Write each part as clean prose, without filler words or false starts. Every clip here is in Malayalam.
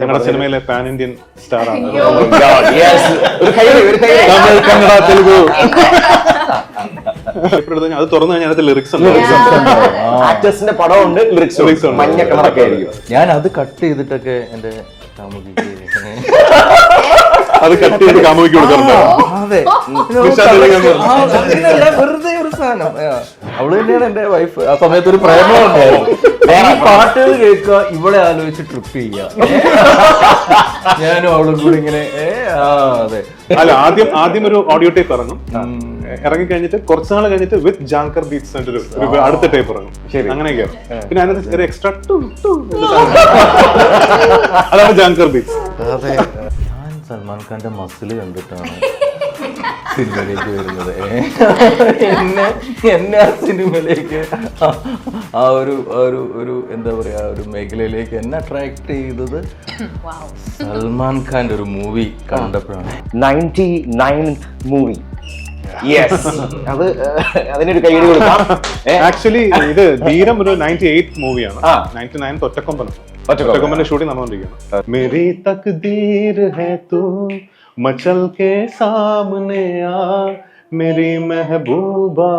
ഞങ്ങളുടെ സിനിമയിലെ പാൻ ഇന്ത്യൻ സ്റ്റാർ ആണ്. തമിഴ്, കന്നഡ, തെലുഗു. അത് തുറന്നു കഴിഞ്ഞാൽ അതിനകത്ത് ലിറിക്സ് ഉണ്ട്. ആക്ടേഴ്സിന്റെ പടമുണ്ട്, ലിറിക്സ് മഞ്ഞ കളറൊക്കെ ആയിരിക്കും. ഞാൻ അത് കട്ട് ചെയ്തിട്ടൊക്കെ എന്റെ കാമുകിക്ക് അത് കട്ട് ചെയ്ത് കാമുകിക്ക് കൊടുക്കാറുണ്ട്. അതെ, വെറുതെ ഒരു സാധനം. അവള് തന്നെയാണ് എന്റെ വൈഫ്. ആ സമയത്ത് ഒരു പ്രേമം ഉണ്ടായിരുന്നു. പാട്ടുകൾ കേൾക്കുക, ഇവിടെ ആലോചിച്ച് ട്രിപ്പ് ചെയ്യുക. ഞാനും അവളും കൂടി ഇങ്ങനെ അതെ. അല്ല, ആദ്യം ഒരു ഓഡിയോ ടേപ്പ് ഇറങ്ങും. ഇറങ്ങി കഴിഞ്ഞിട്ട് കുറച്ച് നാൾ കഴിഞ്ഞിട്ട് വിത്ത് ജാങ്കർ ബീറ്റ്സ് ഒരു അടുത്ത ടേപ്പ് ഇറങ്ങും. അങ്ങനെയൊക്കെയാണ്. പിന്നെ അതിനകത്ത് ഒരു എക്സ്ട്രാ അതാണ് ജാങ്കർ ബീറ്റ്സ്. അതെ, ഞാൻ സൽമാൻ ഖാന്റെ മസിൽ കണ്ടിട്ടാണ് സിനിമയിലേക്ക് വരുന്നത്. എന്നെ ആ സിനിമയിലേക്ക് ആ ഒരു എന്താ പറയാ, ഒരു മേഖലയിലേക്ക് എന്നെ അട്രാക്ട് ചെയ്തത് സൽമാൻ ഖാന്റെ ഒരു മൂവി കണ്ടപ്പോഴാണ്. 99 മൂവി. അത് അതിനൊരു കൈയ്യടി കൊടുക്കാം. ആക്ച്വലി ഇത് ധീരം ഒരു 98 മൂവിയാണ്. 99 ഒറ്റക്കൊമ്പന്റെ ഷൂട്ടിംഗ് നടന്നുകൊണ്ടിരിക്കുകയാണ്. മേരി തക്ദീർ ഹൈ തൂ മച്ചൽ കെ സാമനെ ആ മേരി മെഹബൂബാ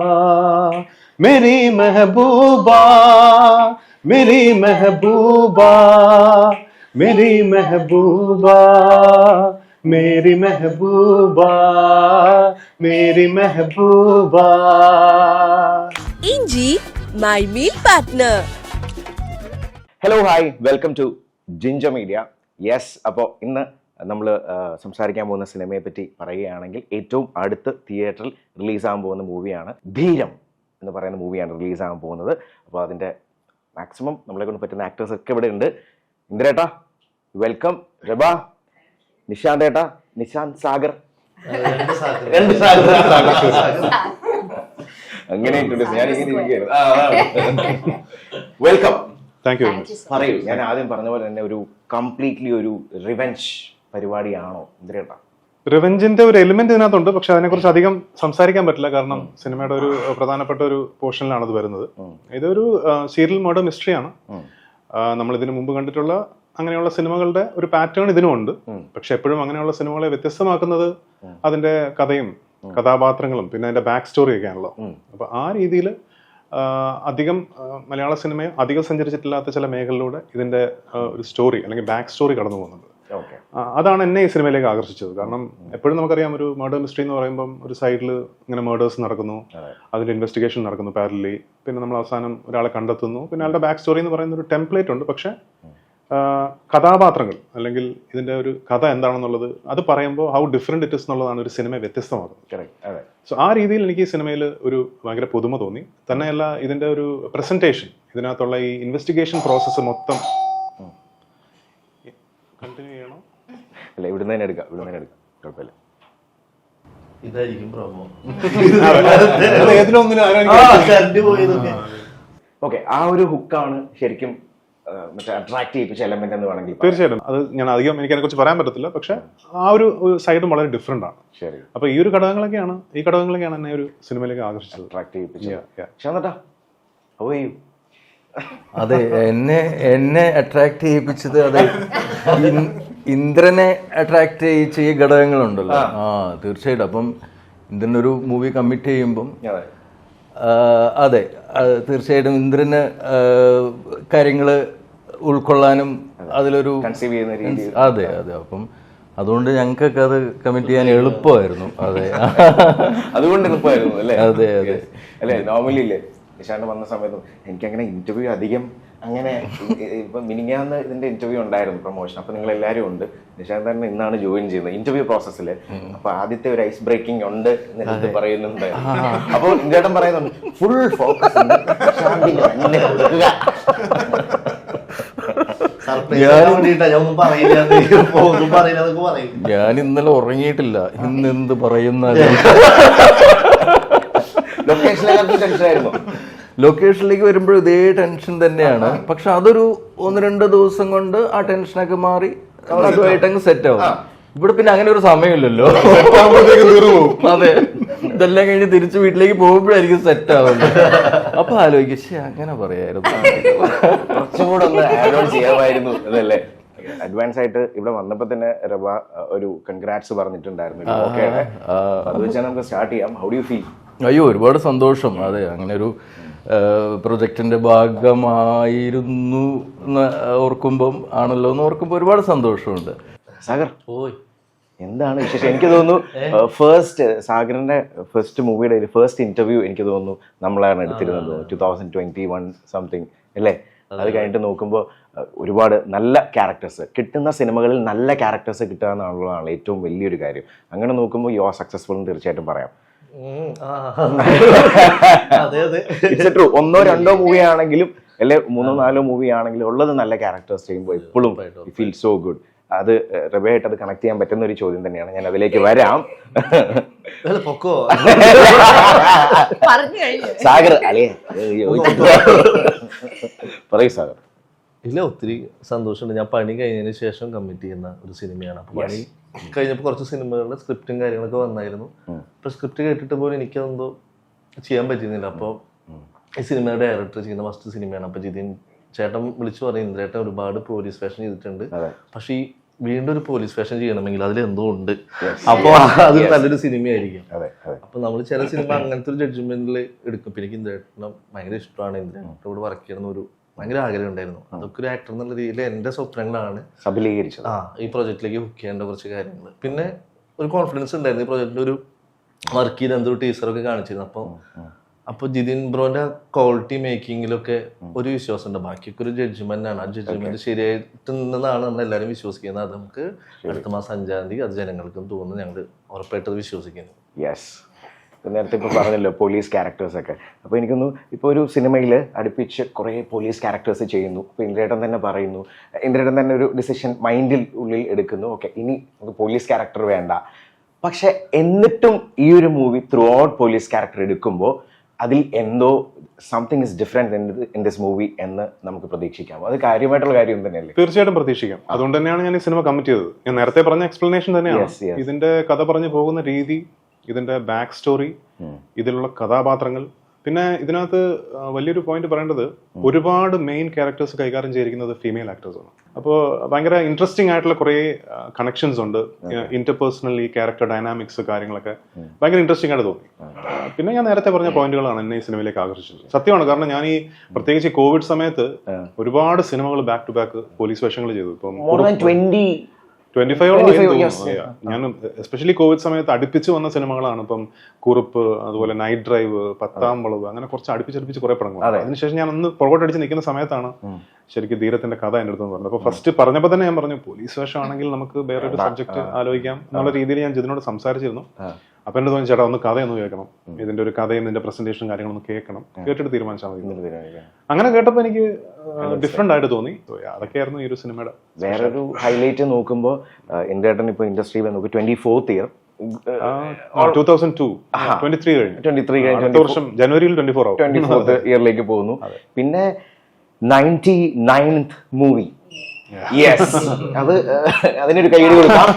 മേരി മെഹബൂബാ മേരി മെഹബൂബാ മേരി മെഹബൂബാ മേരി മെഹബൂബാ മേരി മെഹബൂബാ. ഇഞ്ചി my meal partner. Hello, hi, welcome to ginger media. Yes, അപ്പോൾ ഇന്ന് നമ്മൾ സംസാരിക്കാൻ പോകുന്ന സിനിമയെ പറ്റി പറയുകയാണെങ്കിൽ ഏറ്റവും അടുത്ത് തിയേറ്ററിൽ റിലീസാകാൻ പോകുന്ന മൂവിയാണ് ധീരം എന്ന് പറയുന്ന മൂവിയാണ് റിലീസാകാൻ പോകുന്നത്. അപ്പോൾ അതിൻ്റെ മാക്സിമം നമ്മളെ കൊണ്ട് പറ്റുന്ന ആക്ടേഴ്സ് ഒക്കെ ഇവിടെ ഉണ്ട്. ഇന്ദ്രേട്ടാ വെൽക്കം, രബ, നിശാന്ത് ഏട്ടാ, നിശാന്ത് സാഗർ, രണ്ട് സാഗർ അങ്ങനെ ഇൻട്രൊഡ്യൂസ് ഞാൻ ഇങ്ങനെ ഇരിക്കുകയായിരുന്നു. വെൽക്കം. Thank you. പറയൂ, ഞാൻ ആദ്യം പറഞ്ഞ പോലെ തന്നെ ഒരു കംപ്ലീറ്റ്ലി ഒരു റിവെഞ്ച് പരിപാടിയാണോ ഇന്ദ്രേട്ടാ? റിവെഞ്ചിന്റെ ഒരു എലിമെന്റ് ഇതിനകത്തുണ്ട്, പക്ഷെ അതിനെക്കുറിച്ച് അധികം സംസാരിക്കാൻ പറ്റില്ല. കാരണം സിനിമയുടെ ഒരു പ്രധാനപ്പെട്ട ഒരു പോർഷനിലാണ് അത് വരുന്നത്. ഇതൊരു സീരിയൽ മർഡർ മിസ്റ്ററിയാണ്. നമ്മൾ ഇതിനു മുമ്പ് കണ്ടിട്ടുള്ള അങ്ങനെയുള്ള സിനിമകളുടെ ഒരു പാറ്റേൺ ഇതിനുമുണ്ട്. പക്ഷെ എപ്പോഴും അങ്ങനെയുള്ള സിനിമകളെ വ്യത്യസ്തമാക്കുന്നത് അതിന്റെ കഥയും കഥാപാത്രങ്ങളും പിന്നെ അതിന്റെ ബാക്ക് സ്റ്റോറി ഒക്കെ ആണല്ലോ. അപ്പൊ ആ രീതിയിൽ അധികം മലയാള സിനിമയെ അധികം സഞ്ചരിച്ചിട്ടില്ലാത്ത ചില മേഖലയിലൂടെ ഇതിന്റെ ഒരു സ്റ്റോറി അല്ലെങ്കിൽ ബാക്ക് സ്റ്റോറി കടന്നു പോകുന്നുണ്ട്. അതാണ് എന്നെ ഈ സിനിമയിലേക്ക് ആകർഷിച്ചത്. കാരണം എപ്പോഴും നമുക്കറിയാം, ഒരു മർഡർ മിസ്റ്ററി എന്ന് പറയുമ്പം ഒരു സൈഡിൽ ഇങ്ങനെ മർഡേഴ്സ് നടക്കുന്നു, അതിന്റെ ഇൻവെസ്റ്റിഗേഷൻ നടക്കുന്നു പാരലി, പിന്നെ നമ്മൾ അവസാനം ഒരാളെ കണ്ടെത്തുന്നു, പിന്നെ അയാളുടെ ബാക്ക് സ്റ്റോറി എന്ന് പറയുന്ന ഒരു ടെംപ്ലേറ്റ് ഉണ്ട്. പക്ഷെ കഥാപാത്രങ്ങൾ അല്ലെങ്കിൽ ഇതിന്റെ ഒരു കഥ എന്താണെന്നുള്ളത് അത് പറയുമ്പോൾ ഹൗ ഡിഫറെന്റ് ഇറ്റ് ഇസ് എന്നുള്ളതാണ് ഒരു സിനിമയെ വ്യത്യസ്തമാക്കുന്നത്. സോ ആ രീതിയിൽ എനിക്ക് ഈ സിനിമയിൽ ഒരു ഭയങ്കര പുതുമ തോന്നി. തന്നെയല്ല, ഇതിന്റെ ഒരു പ്രസന്റേഷൻ, ഇതിനകത്തുള്ള ഈ ഇൻവെസ്റ്റിഗേഷൻ പ്രോസസ്സ് മൊത്തം കണ്ടിന്യൂ ചെയ്യണം. അല്ല, ഇവിടുന്ന് തന്നെ എടുക്കാം, കുഴപ്പമില്ല. ഓക്കെ, ആ ഒരു ഹുക്കാണ് ശരിക്കും മറ്റേ അട്രാക്ട് ചെയ്യിപ്പിച്ച എലമെന്റ് എന്ന് വേണമെങ്കിൽ. തീർച്ചയായിട്ടും അത് ഞാൻ അധികം എനിക്ക് അതിനെ കുറിച്ച് പറയാൻ പറ്റത്തില്ല. പക്ഷെ ആ ഒരു സൈഡും വളരെ ഡിഫറെന്റ് ആണ്. ശരി, അപ്പൊ ഈ ഘടകങ്ങളൊക്കെയാണ് എന്നെ ഒരു സിനിമയിലേക്ക് ആകർഷിച്ചത്, അട്രാക്ട് ചെയ്യിപ്പിച്ചത്. അതെ, എന്നെ അട്രാക്ട് ചെയ്യിപ്പിച്ചത് അതെ ഇന്ദ്രനെ അട്രാക്ട് ചെയ്യിച്ച ഈ ഘടകങ്ങളുണ്ടല്ലോ. തീർച്ചയായിട്ടും. അപ്പം ഇന്ദ്രനൊരു മൂവി കമ്മിറ്റ് ചെയ്യുമ്പം അതെ, തീർച്ചയായിട്ടും ഇന്ദ്രന് കാര്യങ്ങൾ ഉൾക്കൊള്ളാനും അതിലൊരു അതെ. അപ്പം അതുകൊണ്ട് ഞങ്ങൾക്കൊക്കെ അത് കമ്മിറ്റ് ചെയ്യാൻ എളുപ്പമായിരുന്നു. അതെ, അതുകൊണ്ട് എളുപ്പമായിരുന്നു അല്ലേ? അതെ അതെ അല്ലേ. നോർമലി ഇല്ലേ, നിശാന്ത് വന്ന സമയത്തും എനിക്കങ്ങനെ ഇന്റർവ്യൂ അധികം അങ്ങനെ ഇപ്പം മിനിങ്ങാന്ന് ഇതിന്റെ ഇന്റർവ്യൂ ഉണ്ടായിരുന്നു, പ്രൊമോഷൻ. അപ്പൊ നിങ്ങൾ എല്ലാവരും ഉണ്ട്. നിശാന്ത് തന്നെ ഇന്നാണ് ജോയിൻ ചെയ്യുന്നത് ഇന്റർവ്യൂ പ്രോസസ്സിൽ. അപ്പൊ ആദ്യത്തെ ഒരു ഐസ് ബ്രേക്കിംഗ് ഉണ്ട് എന്ന് പറയുന്നുണ്ട്. അപ്പൊ ഇന്ത്യട്ടൻ പറയുന്നുണ്ട് ഫുൾ ഫോക്കസ് ഞാൻ ഇന്നലെ ഉറങ്ങിയിട്ടില്ല. ഇന്ന് എന്ത് പറയുന്ന ലൊക്കേഷനിലേക്ക് വരുമ്പോൾ ഇതേ ടെൻഷൻ തന്നെയാണ്. പക്ഷെ അതൊരു 1-2 ദിവസം കൊണ്ട് ആ ടെൻഷനൊക്കെ മാറി അതുമായിട്ടങ്ങ് സെറ്റ് ആവും. ഇവിടെ പിന്നെ അങ്ങനെ ഒരു സമയമില്ലല്ലോ. അതെ, ഇതെല്ലാം കഴിഞ്ഞ് തിരിച്ച് വീട്ടിലേക്ക് പോകുമ്പോഴായിരിക്കും സെറ്റ് ആവുന്നത്. അപ്പൊ ആലോചിക്കും, അങ്ങനെ പറയായിരുന്നു, കുറച്ചും കൂടെ ഒന്ന് ആഡ് ഓൺ ചെയ്യാമായിരുന്നു അതല്ലേ. അഡ്വാൻസ് ആയിട്ട് ഇവിടെ വന്നപ്പോൾ തന്നെ രബ ഒരു കൺഗ്രാറ്റ്സ് പറഞ്ഞിട്ടുണ്ടായിരുന്നു. ഓക്കെ, അത് വെച്ചാൽ നമുക്ക് സ്റ്റാർട്ട് ചെയ്യാം. How do you feel? അയ്യോ, ഒരുപാട് സന്തോഷം. അതെ, അങ്ങനെ ഒരു പ്രൊജക്റ്റിന്റെ ഭാഗമായിരുന്നു എന്ന് ഓർക്കുമ്പോൾ ഒരുപാട് സന്തോഷമുണ്ട്. സാഗർ, എന്താണ് വിശേഷം? എനിക്ക് തോന്നുന്നു സാഗറിന്റെ ഫസ്റ്റ് മൂവിയുടെ ഫസ്റ്റ് ഇന്റർവ്യൂ എനിക്ക് തോന്നുന്നു നമ്മളാണ് എടുത്തിരുന്നത് 2021 സംതിങ് അല്ലേ? അത് കഴിഞ്ഞിട്ട് നോക്കുമ്പോൾ ഒരുപാട് നല്ല ക്യാരക്ടേഴ്സ് കിട്ടുന്ന സിനിമകളിൽ നല്ല ക്യാരക്ടേഴ്സ് കിട്ടുക എന്നുള്ളതാണ് ഏറ്റവും വലിയൊരു കാര്യം. അങ്ങനെ നോക്കുമ്പോൾ യു ആർ സക്സസ്ഫുൾ എന്ന് തീർച്ചയായിട്ടും പറയാം. It's true. 1-2 മൂവി ആണെങ്കിലും അല്ലെ 3-4 മൂവി ആണെങ്കിലും ഉള്ളത് നല്ല ക്യാരക്ടേഴ്സ് ചെയ്യുമ്പോൾ എപ്പോഴും ഫീൽ സോ ഗുഡ്. അത് റബയായിട്ട് അത് കണക്ട് ചെയ്യാൻ പറ്റുന്ന ഒരു ചോദ്യം തന്നെയാണ്. ഞാൻ അതിലേക്ക് വരാം. സാഗർ അല്ലേ പറയൂ സാഗർ. ഇല്ല, ഒത്തിരി സന്തോഷമുണ്ട്. ഞാൻ പണി കഴിഞ്ഞതിന് ശേഷം കമ്മിറ്റ് ചെയ്യുന്ന ഒരു സിനിമയാണ്. അപ്പോൾ പണി കഴിഞ്ഞപ്പോൾ കുറച്ച് സിനിമകളുടെ സ്ക്രിപ്റ്റും കാര്യങ്ങളൊക്കെ വന്നായിരുന്നു. അപ്പോൾ സ്ക്രിപ്റ്റ് കേട്ടിട്ട് പോലും എനിക്കതെന്തോ ചെയ്യാൻ പറ്റുന്നില്ല. അപ്പോൾ ഈ സിനിമയുടെ ഡയറക്ടർ ചെയ്യുന്ന ഫസ്റ്റ് സിനിമയാണ്. അപ്പോൾ ജിതിൻ ചേട്ടൻ വിളിച്ചു പറയും, ഇന്ദ്രേട്ടൻ ഒരുപാട് പോലീസ് വേഷം ചെയ്തിട്ടുണ്ട്, പക്ഷേ ഈ വീണ്ടും ഒരു പോലീസ് വേഷം ചെയ്യണമെങ്കിൽ അതിലെന്തോ ഉണ്ട്. അപ്പോൾ അത് നല്ലൊരു സിനിമയായിരിക്കും. അപ്പോൾ നമ്മൾ ചില സിനിമ അങ്ങനത്തെ ഒരു ജഡ്ജ്മെന്റിൽ എടുക്കും. പിന്നെ എനിക്ക് ഇന്ദ്രേട്ടനെ ഭയങ്കര ഇഷ്ടമാണ്. ഇന്ദ്രേട്ടനോട് വർക്ക് ചെയ്യണമെന്ന് ഒരു ഭയങ്കര ആഗ്രഹം ഉണ്ടായിരുന്നു. അതൊക്കെ ഒരു ആക്ടർ എന്നുള്ള രീതിയിൽ എൻ്റെ സ്വപ്നങ്ങളാണ് ഈ പ്രൊജക്റ്റിലേക്ക് ഹുക്ക് ചെയ്യേണ്ട കുറച്ച് കാര്യങ്ങൾ. പിന്നെ ഒരു കോൺഫിഡൻസ് ഉണ്ടായിരുന്നു ഈ പ്രൊജക്റ്റിൽ. ഒരു വർക്ക് ചെയ്ത് എന്തൊരു ടീച്ചറൊക്കെ കാണിച്ചിരുന്നു. അപ്പോൾ ജിതിൻ ബ്രോന്റെ ക്വാളിറ്റി മേക്കിങ്ങിലൊക്കെ ഒരു വിശ്വാസമുണ്ട്. ബാക്കിയൊക്കെ ഒരു ജഡ്ജ്മെന്റ് ആണ്. ആ ജഡ്ജ്മെന്റ് ശരിയായിട്ടുണ്ടെന്നാണ് നമ്മൾ എല്ലാവരും വിശ്വസിക്കുന്നത്. അത് നമുക്ക് അടുത്ത മാസം 5-ാം തീയതി അത് ജനങ്ങൾക്കും തോന്നുന്നു. ഞങ്ങൾ ഉറപ്പായിട്ട് അത് വിശ്വസിക്കുന്നു. യെസ്, നേരത്തെ ഇപ്പോൾ പറഞ്ഞല്ലോ പോലീസ് ക്യാരക്ടേഴ്സൊക്കെ. അപ്പോൾ എനിക്കൊന്നു ഇപ്പോൾ ഒരു സിനിമയിൽ അടുപ്പിച്ച് കുറേ പോലീസ് ക്യാരക്ടേഴ്സ് ചെയ്യുന്നു. ഇപ്പോൾ ഇന്ദ്രേട്ടൻ തന്നെ പറയുന്നു, ഇന്ദ്രേട്ടൻ തന്നെ ഒരു ഡിസിഷൻ മൈൻഡിൽ ഉള്ളിൽ എടുക്കുന്നു, ഓക്കെ ഇനി നമുക്ക് പോലീസ് ക്യാരക്ടർ വേണ്ട. പക്ഷെ എന്നിട്ടും ഈ ഒരു movie through out police character എടുക്കുമ്പോൾ അതിൽ എന്തോ something is different in this movie എന്ന് നമുക്ക് പ്രതീക്ഷിക്കാം. അത് കാര്യമായിട്ടുള്ള കാര്യം തന്നെയല്ലേ? തീർച്ചയായിട്ടും പ്രതീക്ഷിക്കാം. അതുകൊണ്ട് തന്നെയാണ് ഞാൻ ഈ സിനിമ കമ്മിറ്റ് ചെയ്തത്. ഞാൻ നേരത്തെ പറഞ്ഞ എക്സ്പ്ലനേഷൻ തന്നെയാണ്. ഇതിന്റെ കഥ പറഞ്ഞു പോകുന്ന രീതി, ഇതിന്റെ ബാക്ക് സ്റ്റോറി, ഇതിലുള്ള കഥാപാത്രങ്ങൾ, പിന്നെ ഇതിനകത്ത് വലിയൊരു പോയിന്റ് പറയേണ്ടത് ഒരുപാട് മെയിൻ ക്യാരക്ടേഴ്സ് കൈകാര്യം ചെയ്തിരിക്കുന്നത് ഫീമെയിൽ ആക്ടേഴ്സാണ്. അപ്പോൾ ഭയങ്കര ഇൻട്രസ്റ്റിംഗ് ആയിട്ടുള്ള കുറേ കണക്ഷൻസ് ഉണ്ട്. ഇന്റർപേഴ്സണലി ക്യാരക്ടർ ഡൈനാമിക്സ് കാര്യങ്ങളൊക്കെ ഭയങ്കര ഇൻട്രസ്റ്റിംഗ് ആയിട്ട് തോന്നി. പിന്നെ ഞാൻ നേരത്തെ പറഞ്ഞ പോയിന്റുകളാണ് എന്നെ ഈ സിനിമയിലേക്ക് ആകർഷിച്ചത്. സത്യമാണ്, കാരണം ഞാൻ ഈ പ്രത്യേകിച്ച് കോവിഡ് സമയത്ത് ഒരുപാട് സിനിമകൾ ബാക്ക് ടു ബാക്ക് പോലീസ് വേഷങ്ങൾ ചെയ്തു. ഇപ്പം 25 ഞാൻ എസ്പെഷ്യലി കോവിഡ് സമയത്ത് അടുപ്പിച്ച് വന്ന സിനിമകളാണ്. ഇപ്പം കുറുപ്പ്, അതുപോലെ നൈറ്റ് ഡ്രൈവ്, 10-ാം വളവ്, അങ്ങനെ കുറച്ച് അടുപ്പിച്ചടുപ്പിച്ച് കുറെ പടങ്ങൾ. അതിനുശേഷം ഞാൻ ഒന്ന് പുറകോട്ട് അടിച്ച് നിൽക്കുന്ന സമയത്താണ് ശരിക്കും ധീരത്തിന്റെ കഥ എൻ്റെ അടുത്ത് പറഞ്ഞു. അപ്പൊ ഫസ്റ്റ് പറഞ്ഞപ്പോൾ തന്നെ ഞാൻ പറഞ്ഞു പോലീസ് വേഷമാണെങ്കിൽ നമുക്ക് വേറൊരു സബ്ജക്ട് ആലോചിക്കാം എന്നുള്ള രീതിയിൽ ഞാൻ ജിതിനോട് സംസാരിച്ചിരുന്നു. അപ്പൊ എന്നെ തോന്നി ചേട്ടാ ഒന്ന് കഥയൊന്ന് കേൾക്കണം, ഇതിന്റെ ഒരു കഥയും ഇതിന്റെ പ്രസന്റേഷനും കാര്യങ്ങളൊന്നും കേൾക്കണം, കേട്ടിട്ട് തീരുമാനിച്ചാൽ മതി. അങ്ങനെ കേട്ടപ്പോൾ എനിക്ക് ഡിഫറെന്റ് ആയിട്ട് തോന്നി. അതൊക്കെയായിരുന്നു ഈ ഒരു സിനിമയുടെ വേറൊരു ഹൈലൈറ്റ്. നോക്കുമ്പോൾ ഇന്ദ്രേട്ടൻ ഇപ്പൊ ഇൻഡസ്ട്രിയിൽ നോക്കി 24th ഇയർ 2002 23 കഴിഞ്ഞു വർഷം ജനുവരിയിൽ 24th ഇയറിലേക്ക് പോകുന്നു. പിന്നെ 99th മൂവി. യെസ്, അത് അതിനൊരു കൈയ്യടി കൊടുക്കാം.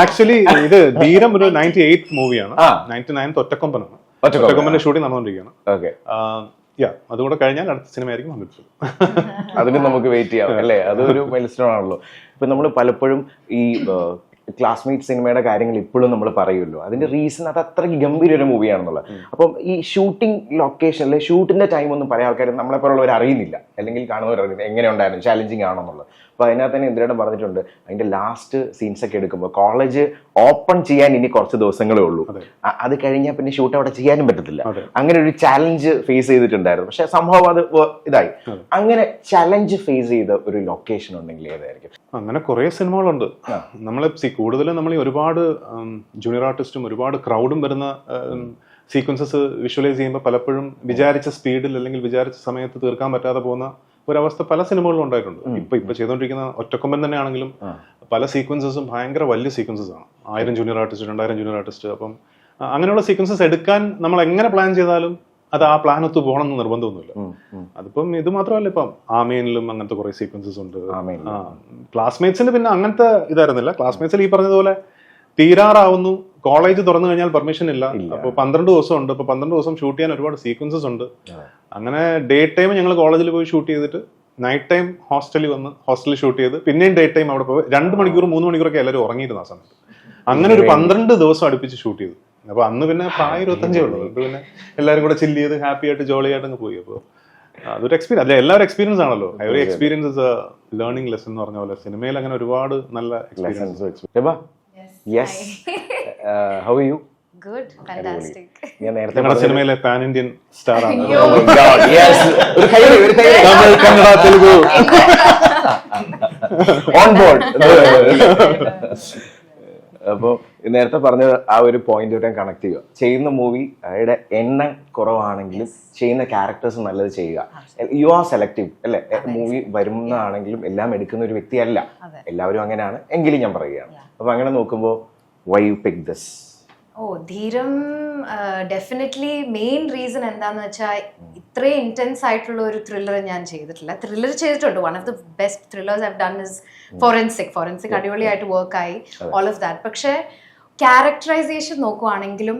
ആക്ച്വലി ഇത് ധീരം ഒരു 98th മൂവിയാണ്. 99th ഒറ്റക്കൊമ്പനാണ്. ഒറ്റക്കൊമ്പന്റെ ഷൂട്ടിംഗ് നടന്നുകൊണ്ടിരിക്കുകയാണ്. ഓക്കെ, അതുകൂടെ കഴിഞ്ഞാൽ അടുത്ത സിനിമ ആയിരിക്കും വന്നിട്ടുള്ളത്. അതിന് നമുക്ക് വെയിറ്റ് ചെയ്യാം അല്ലേ? അതൊരു മൈൽസ്റ്റോൺ ആണല്ലോ. ഇപ്പൊ നമ്മൾ പലപ്പോഴും ഈ ക്ലാസ്മേറ്റ് സിനിമയുടെ കാര്യങ്ങൾ ഇപ്പോഴും നമ്മൾ പറയുമല്ലോ. അതിന്റെ റീസൺ അത് അത്രയ്ക്ക് ഗംഭീര ഒരു മൂവിയാണെന്നുള്ളത്. അപ്പം ഈ ഷൂട്ടിംഗ് ലൊക്കേഷനിലെ ഷൂട്ടിന്റെ ടൈം ഒന്നും പല ആൾക്കാരും നമ്മളെപ്പോലുള്ളവർ അറിയുന്നില്ല, അല്ലെങ്കിൽ കാണുന്നവർ അറിയുന്നത് എങ്ങനെ ഉണ്ടായിരുന്നു, ചാലഞ്ചിങ് ആണോ എന്നുള്ളത്. അപ്പൊ അതിനകത്ത് തന്നെ ഇന്ദ്രേട്ടൻ പറഞ്ഞിട്ടുണ്ട് അതിന്റെ ലാസ്റ്റ് സീൻസ് ഒക്കെ എടുക്കുമ്പോൾ കോളേജ് ഓപ്പൺ ചെയ്യാൻ ഇനി കുറച്ച് ദിവസങ്ങളേ ഉള്ളൂ, അത് കഴിഞ്ഞാൽ പിന്നെ ഷൂട്ട് അവിടെ ചെയ്യാനും പറ്റത്തില്ല. അങ്ങനെ ഒരു ചാലഞ്ച് ഫേസ് ചെയ്തിട്ടുണ്ടായിരുന്നു. പക്ഷെ സംഭവം അത് ഇതായി. അങ്ങനെ ചാലഞ്ച് ഫേസ് ചെയ്ത ഒരു ലൊക്കേഷൻ ഉണ്ടെങ്കിൽ ഏതായിരിക്കും? അങ്ങനെ കുറെ സിനിമകളുണ്ട്. നമ്മളെ കൂടുതലും നമ്മൾ ഈ ഒരുപാട് ജൂനിയർ ആർട്ടിസ്റ്റും ഒരുപാട് ക്രൗഡും വരുന്ന സീക്വൻസസ് വിഷ്വലൈസ് ചെയ്യുമ്പോൾ പലപ്പോഴും വിചാരിച്ച സ്പീഡിൽ അല്ലെങ്കിൽ വിചാരിച്ച സമയത്ത് തീർക്കാൻ പറ്റാതെ പോകുന്ന ഒരവസ്ഥ പല സിനിമകളിലും ഉണ്ടായിട്ടുണ്ട്. ഇപ്പൊ ചെയ്തുകൊണ്ടിരിക്കുന്ന ഒറ്റക്കൊമ്പൻ തന്നെയാണെങ്കിലും പല സീക്വൻസസും ഭയങ്കര വലിയ സീക്വൻസസ് ആണ്. 1000 ജൂനിയർ ആർട്ടിസ്റ്റ്, 2000 ജൂനിയർ ആർട്ടിസ്റ്റ്. അപ്പം അങ്ങനെയുള്ള സീക്വൻസസ് എടുക്കാൻ നമ്മൾ എങ്ങനെ പ്ലാൻ ചെയ്താലും അത് ആ പ്ലാൻ ഒത്തു പോകണം എന്ന് നിർബന്ധമൊന്നുമില്ല. അതിപ്പം ഇത് മാത്രമല്ല, ഇപ്പം ആമേനിലും അങ്ങനത്തെ കുറെ സീക്വൻസസ് ഉണ്ട്. ക്ലാസ്മേറ്റ്സിന് പിന്നെ അങ്ങനത്തെ ഇതായിരുന്നില്ല. ക്ലാസ്മേറ്റ്സിൽ ഈ പറഞ്ഞതുപോലെ തീരാറാവുന്നു, കോളേജ് തുറന്നു കഴിഞ്ഞാൽ പെർമിഷൻ ഇല്ല. അപ്പൊ 12 ദിവസം ഉണ്ട്. അപ്പൊ 12 ദിവസം ഷൂട്ട് ചെയ്യാൻ ഒരുപാട് സീക്വൻസസ് ഉണ്ട്. അങ്ങനെ ഡേ ടൈം ഞങ്ങൾ കോളേജിൽ പോയി ഷൂട്ട് ചെയ്തിട്ട് നൈറ്റ് ടൈം ഹോസ്റ്റലിൽ ഷൂട്ട് ചെയ്ത് പിന്നെയും ഡേ ടൈം അവിടെ പോയി 2 മണിക്കൂർ 3 മണിക്കൂറൊക്കെ എല്ലാവരും ഉറങ്ങിയിരുന്ന ആ സമയത്ത്. അങ്ങനെ ഒരു 12 ദിവസം അടുപ്പിച്ച് ഷൂട്ട് ചെയ്തു. അപ്പൊ അന്ന് പിന്നെ പ്രായം 25 ഉള്ളൂ. അപ്പൊ പിന്നെ എല്ലാവരും കൂടെ ചില്ല് ചെയ്ത് ഹാപ്പി ആയിട്ട് ജോളി ആയിട്ട് അങ്ങ് പോയി. അപ്പോൾ അതൊരു എക്സ്പീരിയൻസ് അല്ലെ, എല്ലാവരും എക്സ്പീരിയൻസ് ആണല്ലോ. Every experience is A learning lesson എന്ന് പറഞ്ഞ പോലെ സിനിമയിൽ അങ്ങനെ ഒരുപാട് നല്ല experience. How are you? Good, fantastic. ഞാൻ നേരത്തെ ഞങ്ങളുടെ സിനിമയിലെ പാൻ ഇന്ത്യൻ സ്റ്റാർ ആണ്. Tamil, Kannada, Telugu on board. അപ്പോൾ നേരത്തെ പറഞ്ഞ ആ ഒരു പോയിന്റായിട്ട് ഞാൻ കണക്ട് ചെയ്യുക. ചെയ്യുന്ന മൂവിയുടെ എണ്ണം കുറവാണെങ്കിലും ചെയ്യുന്ന ക്യാരക്ടേഴ്സ് നല്ലത് ചെയ്യുക. യു ആർ സെലക്റ്റീവ് അല്ലെ. മൂവി വരുന്നതാണെങ്കിലും എല്ലാം എടുക്കുന്ന ഒരു വ്യക്തിയല്ല, എല്ലാവരും അങ്ങനെയാണ് എങ്കിലും ഞാൻ പറയുകയാണ്. അപ്പൊ അങ്ങനെ നോക്കുമ്പോൾ വൈ യു പിക്ക് ദിസ്? ധീരം ഡെഫിനറ്റ്ലി മെയിൻ റീസൺ എന്താന്ന് വെച്ചാൽ ഇത്രയും ഇന്റൻസ് ആയിട്ടുള്ള ഒരു ത്രില്ലർ ഞാൻ ചെയ്തിട്ടില്ല. ത്രില്ലർ ചെയ്തിട്ടുണ്ട്. One of the best thrillers I've done is Forensic അടിപൊളിയായിട്ട് വർക്കായി, ഓൾ ഓഫ് ദാറ്റ്. പക്ഷേ ക്യാരക്ടറൈസേഷൻ നോക്കുവാണെങ്കിലും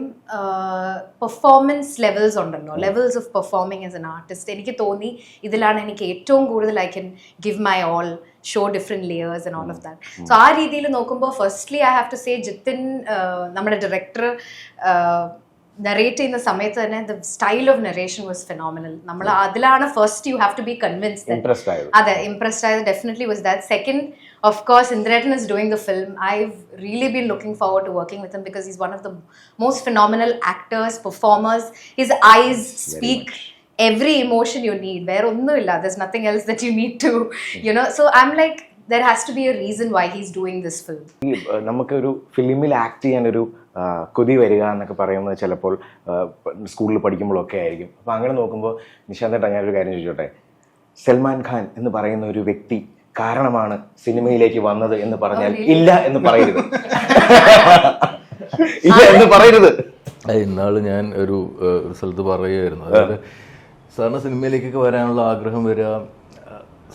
പെർഫോമൻസ് ലെവൽസ് ഉണ്ടല്ലോ, levels of performing as an artist. എനിക്ക് തോന്നി ഇതിലാണ് എനിക്ക് ഏറ്റവും കൂടുതൽ I can give my all, show different layers and all of that. So ആ രീതിയിൽ നോക്കുമ്പോൾ firstly I have to say Jithin നമ്മുടെ ഡയറക്ടർ നറേറ്റ് ചെയ്യുന്ന സമയത്ത് തന്നെ the style of narration was phenomenal. നമ്മൾ അതിലാണ് first you have to be convinced. അതെ, ഇംപ്രസ്ഡ് ആയത് definitely was that. Second, of course, Indratan is doing the film. I've really been looking forward to working with him because he's one of the most phenomenal actors, performers. His eyes speak every emotion you need. There's nothing else that you need to, So I'm like, there has to be a reason why he's doing this film. നമുക്കൊരു ഫിലിമിൽ ആക്ട് ചെയ്യാനൊരു കൊതി വരിക എന്നൊക്കെ പറയുന്നത് ചിലപ്പോൾ സ്കൂളിൽ പഠിക്കുമ്പോഴൊക്കെ ആയിരിക്കും. അപ്പം അങ്ങനെ നോക്കുമ്പോൾ നിശാന്തേട്ടാ, ഞാനൊരു കാര്യം ചോദിച്ചോട്ടെ. സൽമാൻ ഖാൻ എന്ന് പറയുന്ന ഒരു വ്യക്തി കാരണമാണ് സിനിമയിലേക്ക് വന്നത് എന്ന് പറഞ്ഞാൽ ഇല്ല എന്ന് പറയരുത്. ഇല്ല എന്ന് പറയരുത്. ഇന്നാള് ഞാൻ ഒരു സ്ഥലത്ത് പറയുമായിരുന്നു, അതായത് സാറിന് സിനിമയിലേക്കൊക്കെ വരാനുള്ള ആഗ്രഹം വരിക,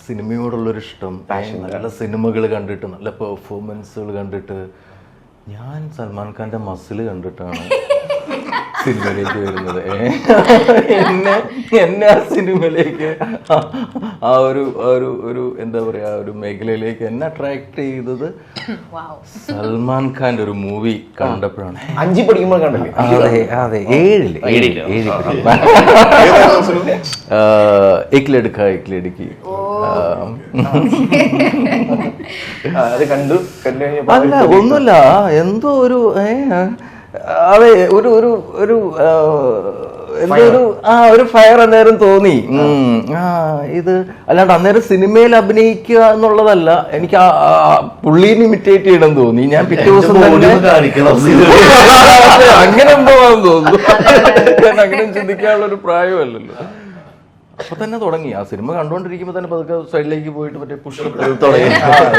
സിനിമയോടുള്ളൊരു ഇഷ്ടം, നല്ല സിനിമകൾ കണ്ടിട്ട്, നല്ല പെർഫോമൻസുകൾ കണ്ടിട്ട്. ഞാൻ സൽമാൻ ഖാന്റെ മസിൽ കണ്ടിട്ടാണ് സിനിമയിലേക്ക് വരുന്നത്. എന്നെ ആ സിനിമയിലേക്ക് ആ ഒരു എന്താ പറയാ, ഒരു മേഖലയിലേക്ക് എന്നെ അട്രാക്ട് ചെയ്തത് സൽമാൻ ഖാന്റെ ഒരു മൂവി കണ്ടപ്പോഴാണ്. 5 പഠിക്കുമ്പോൾ കണ്ടല്ലേ? അതെ, 7 ഇക്ലടുക്കി. അത് കണ്ടു അല്ല, ഒന്നുമില്ല, എന്തോ ഒരു അതെ, ഒരു ഫയർ അന്നേരം തോന്നി. ഇത് അല്ലാണ്ട് അന്നേരം സിനിമയിൽ അഭിനയിക്കുക എന്നുള്ളതല്ല, എനിക്ക് പുള്ളീനെ ഇമിറ്റേറ്റ് ചെയ്യണം തോന്നി. ഞാൻ പിറ്റേ ദിവസം അങ്ങനെ എന്തോന്ന് തോന്നുന്നു. ഞാൻ അങ്ങനെ ചിന്തിക്കാനുള്ള ഒരു പ്രായമല്ലല്ലോ. അപ്പൊ തന്നെ തുടങ്ങി ആ സിനിമ കണ്ടുകൊണ്ടിരിക്കുമ്പോ തന്നെ പതുക്കെ സൈഡിലേക്ക് പോയിട്ട് മറ്റേ പുഷപ്പ്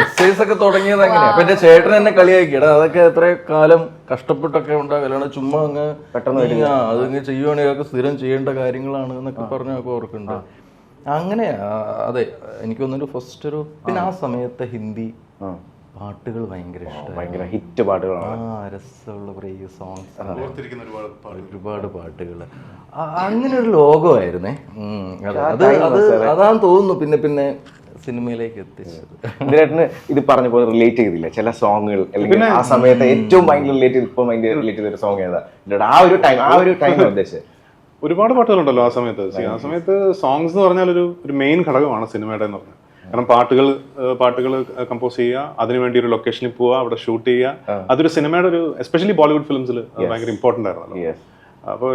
എക്സസൈസ് ഒക്കെ തുടങ്ങിയത് അങ്ങനെയാ. അപ്പൊ എന്റെ ചേട്ടൻ എന്നെ കളിയാക്കിയടാ, അതൊക്കെ എത്ര കാലം കഷ്ടപ്പെട്ടൊക്കെ ഉണ്ടാകലാണ്, ചുമ്മാ അങ്ങ് പെട്ടെന്ന് അതങ്ങ് ചെയ്യുവാണെങ്കിൽ അതൊക്കെ സ്ഥിരം ചെയ്യേണ്ട കാര്യങ്ങളാണ് എന്നൊക്കെ പറഞ്ഞൊക്കെ ഓർക്കുന്നുണ്ട്. അങ്ങനെ അതെ, എനിക്ക് തോന്നുന്നു ഫസ്റ്റ് ഒരു, പിന്നെ ആ സമയത്തെ ഹിന്ദി പാട്ടുകൾ ഭയങ്കര ഇഷ്ടം, ഭയങ്കര ഹിറ്റ് പാട്ടുകളാണ്. രസമുള്ള കുറേ സോങ്സ്, ഒരുപാട് പാട്ടുകൾ. അങ്ങനെ ഒരു ലോകമായിരുന്നേ. അതാന്ന് തോന്നുന്നു പിന്നെ സിനിമയിലേക്ക് എത്തിച്ചത്. ഇതിനായിട്ട് ഇത് പറഞ്ഞപ്പോൾ റിലേറ്റ് ചെയ്തില്ല ചില സോങ്ങുകൾ, അല്ലെങ്കിൽ ആ സമയത്ത് ഏറ്റവും ഭയങ്കര റിലേറ്റ് ചെയ്ത്, ഇപ്പൊ ഭയങ്കര റിലേറ്റ് ചെയ്ത ഒരു സോങ് ഏതാ? ആ ഒരു ടൈം ഉദ്ദേശിച്ചത് ഒരുപാട് പാട്ടുകളുണ്ടല്ലോ ആ സമയത്ത്. ആ സമയത്ത് സോങ്സ് എന്ന് പറഞ്ഞാൽ ഒരു മെയിൻ ഘടകമാണ് സിനിമയുടെ എന്ന് പറഞ്ഞാൽ. കാരണം പാട്ടുകൾ കമ്പോസ് ചെയ്യുക, അതിനുവേണ്ടി ഒരു ലൊക്കേഷനിൽ പോവുക, അവിടെ ഷൂട്ട് ചെയ്യുക, അതൊരു സിനിമയുടെ ഒരു, എസ്പെഷ്യലി ബോളിവുഡ് ഫിലിംസിൽ ഭയങ്കര ഇമ്പോർട്ടന്റ് ആയിരുന്നല്ലോ. അപ്പോൾ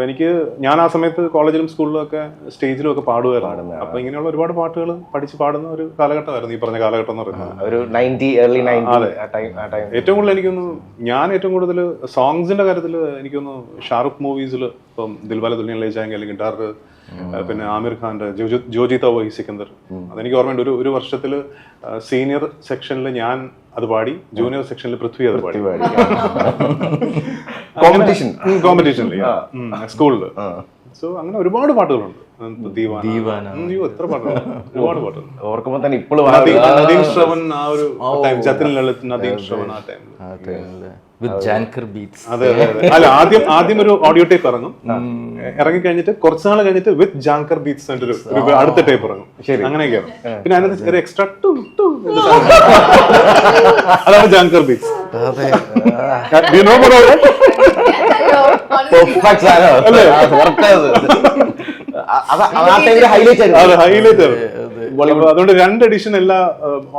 ഞാൻ ആ സമയത്ത് കോളേജിലും സ്കൂളിലും ഒക്കെ സ്റ്റേജിലും ഒക്കെ പാടുമായിരുന്നു. അപ്പൊ ഇങ്ങനെയുള്ള ഒരുപാട് പാട്ടുകൾ പഠിച്ച് പാടുന്ന ഒരു കാലഘട്ടമായിരുന്നു ഈ പറഞ്ഞ കാലഘട്ടം എന്ന് പറയുന്നത്. ഒരു 90 early 90s. ഏറ്റവും കൂടുതൽ എനിക്കൊന്ന്, ഞാൻ ഏറ്റവും കൂടുതൽ സോങ്സിന്റെ കാര്യത്തിൽ എനിക്കൊന്ന് ഷാറുഖ് മൂവീസിൽ, ഇപ്പം ദിൽവാലെ ദുൽഹനിയ ലേ ജായേംഗെ അല്ലെങ്കിൽ ഡർ, പിന്നെ ആമിർ ഖാന്റെ ജോജിത വഹി സിക്കന്ദർ, അതെനിക്ക് ഓർമ്മയുണ്ട്. ഒരു വർഷത്തിൽ സീനിയർ സെക്ഷനിൽ ഞാൻ അത് പാടി, ജൂനിയർ സെക്ഷനിൽ പൃഥ്വി അത് പാടി. കോമ്പറ്റീഷനിൽ സ്കൂളിൽ. സോ അങ്ങനെ ഒരുപാട് പാട്ടുകളുണ്ട്. ദീവാന. അയ്യോ, എത്ര പാട്ടുണ്ട്, ഒരുപാട് പാട്ടുണ്ട്. ഓർക്കുമ്പോ തന്നെ ഇപ്പോഴും നദീം ശ്രവൺ ആ ഒരു ടൈം, ജതിൻ ലളിത്, നദീം ശ്രവൺ ആ ടൈമിൽ. വിത്ത് ജാങ്കർ ബീറ്റ്സ്. അതെ അതെ അതെ. അല്ല, ആദ്യം ഒരു ഓഡിയോ ടേപ്പ് ഇറങ്ങും. ഇറങ്ങി കഴിഞ്ഞിട്ട് കുറച്ച് നാൾ കഴിഞ്ഞിട്ട് വിത്ത് ജാങ്കർ ബീറ്റ്സ് ഒരു അടുത്ത ടേപ്പ് ഇറങ്ങും. അങ്ങനെയൊക്കെയാണ്. പിന്നെ അതിനകത്ത് ഒരു എക്സ്ട്രാ അതാണ് ജാങ്കർ ബീറ്റ്സ്. ഹൈലൈറ്റ്. അതുകൊണ്ട് 2 എഡിഷൻ എല്ലാ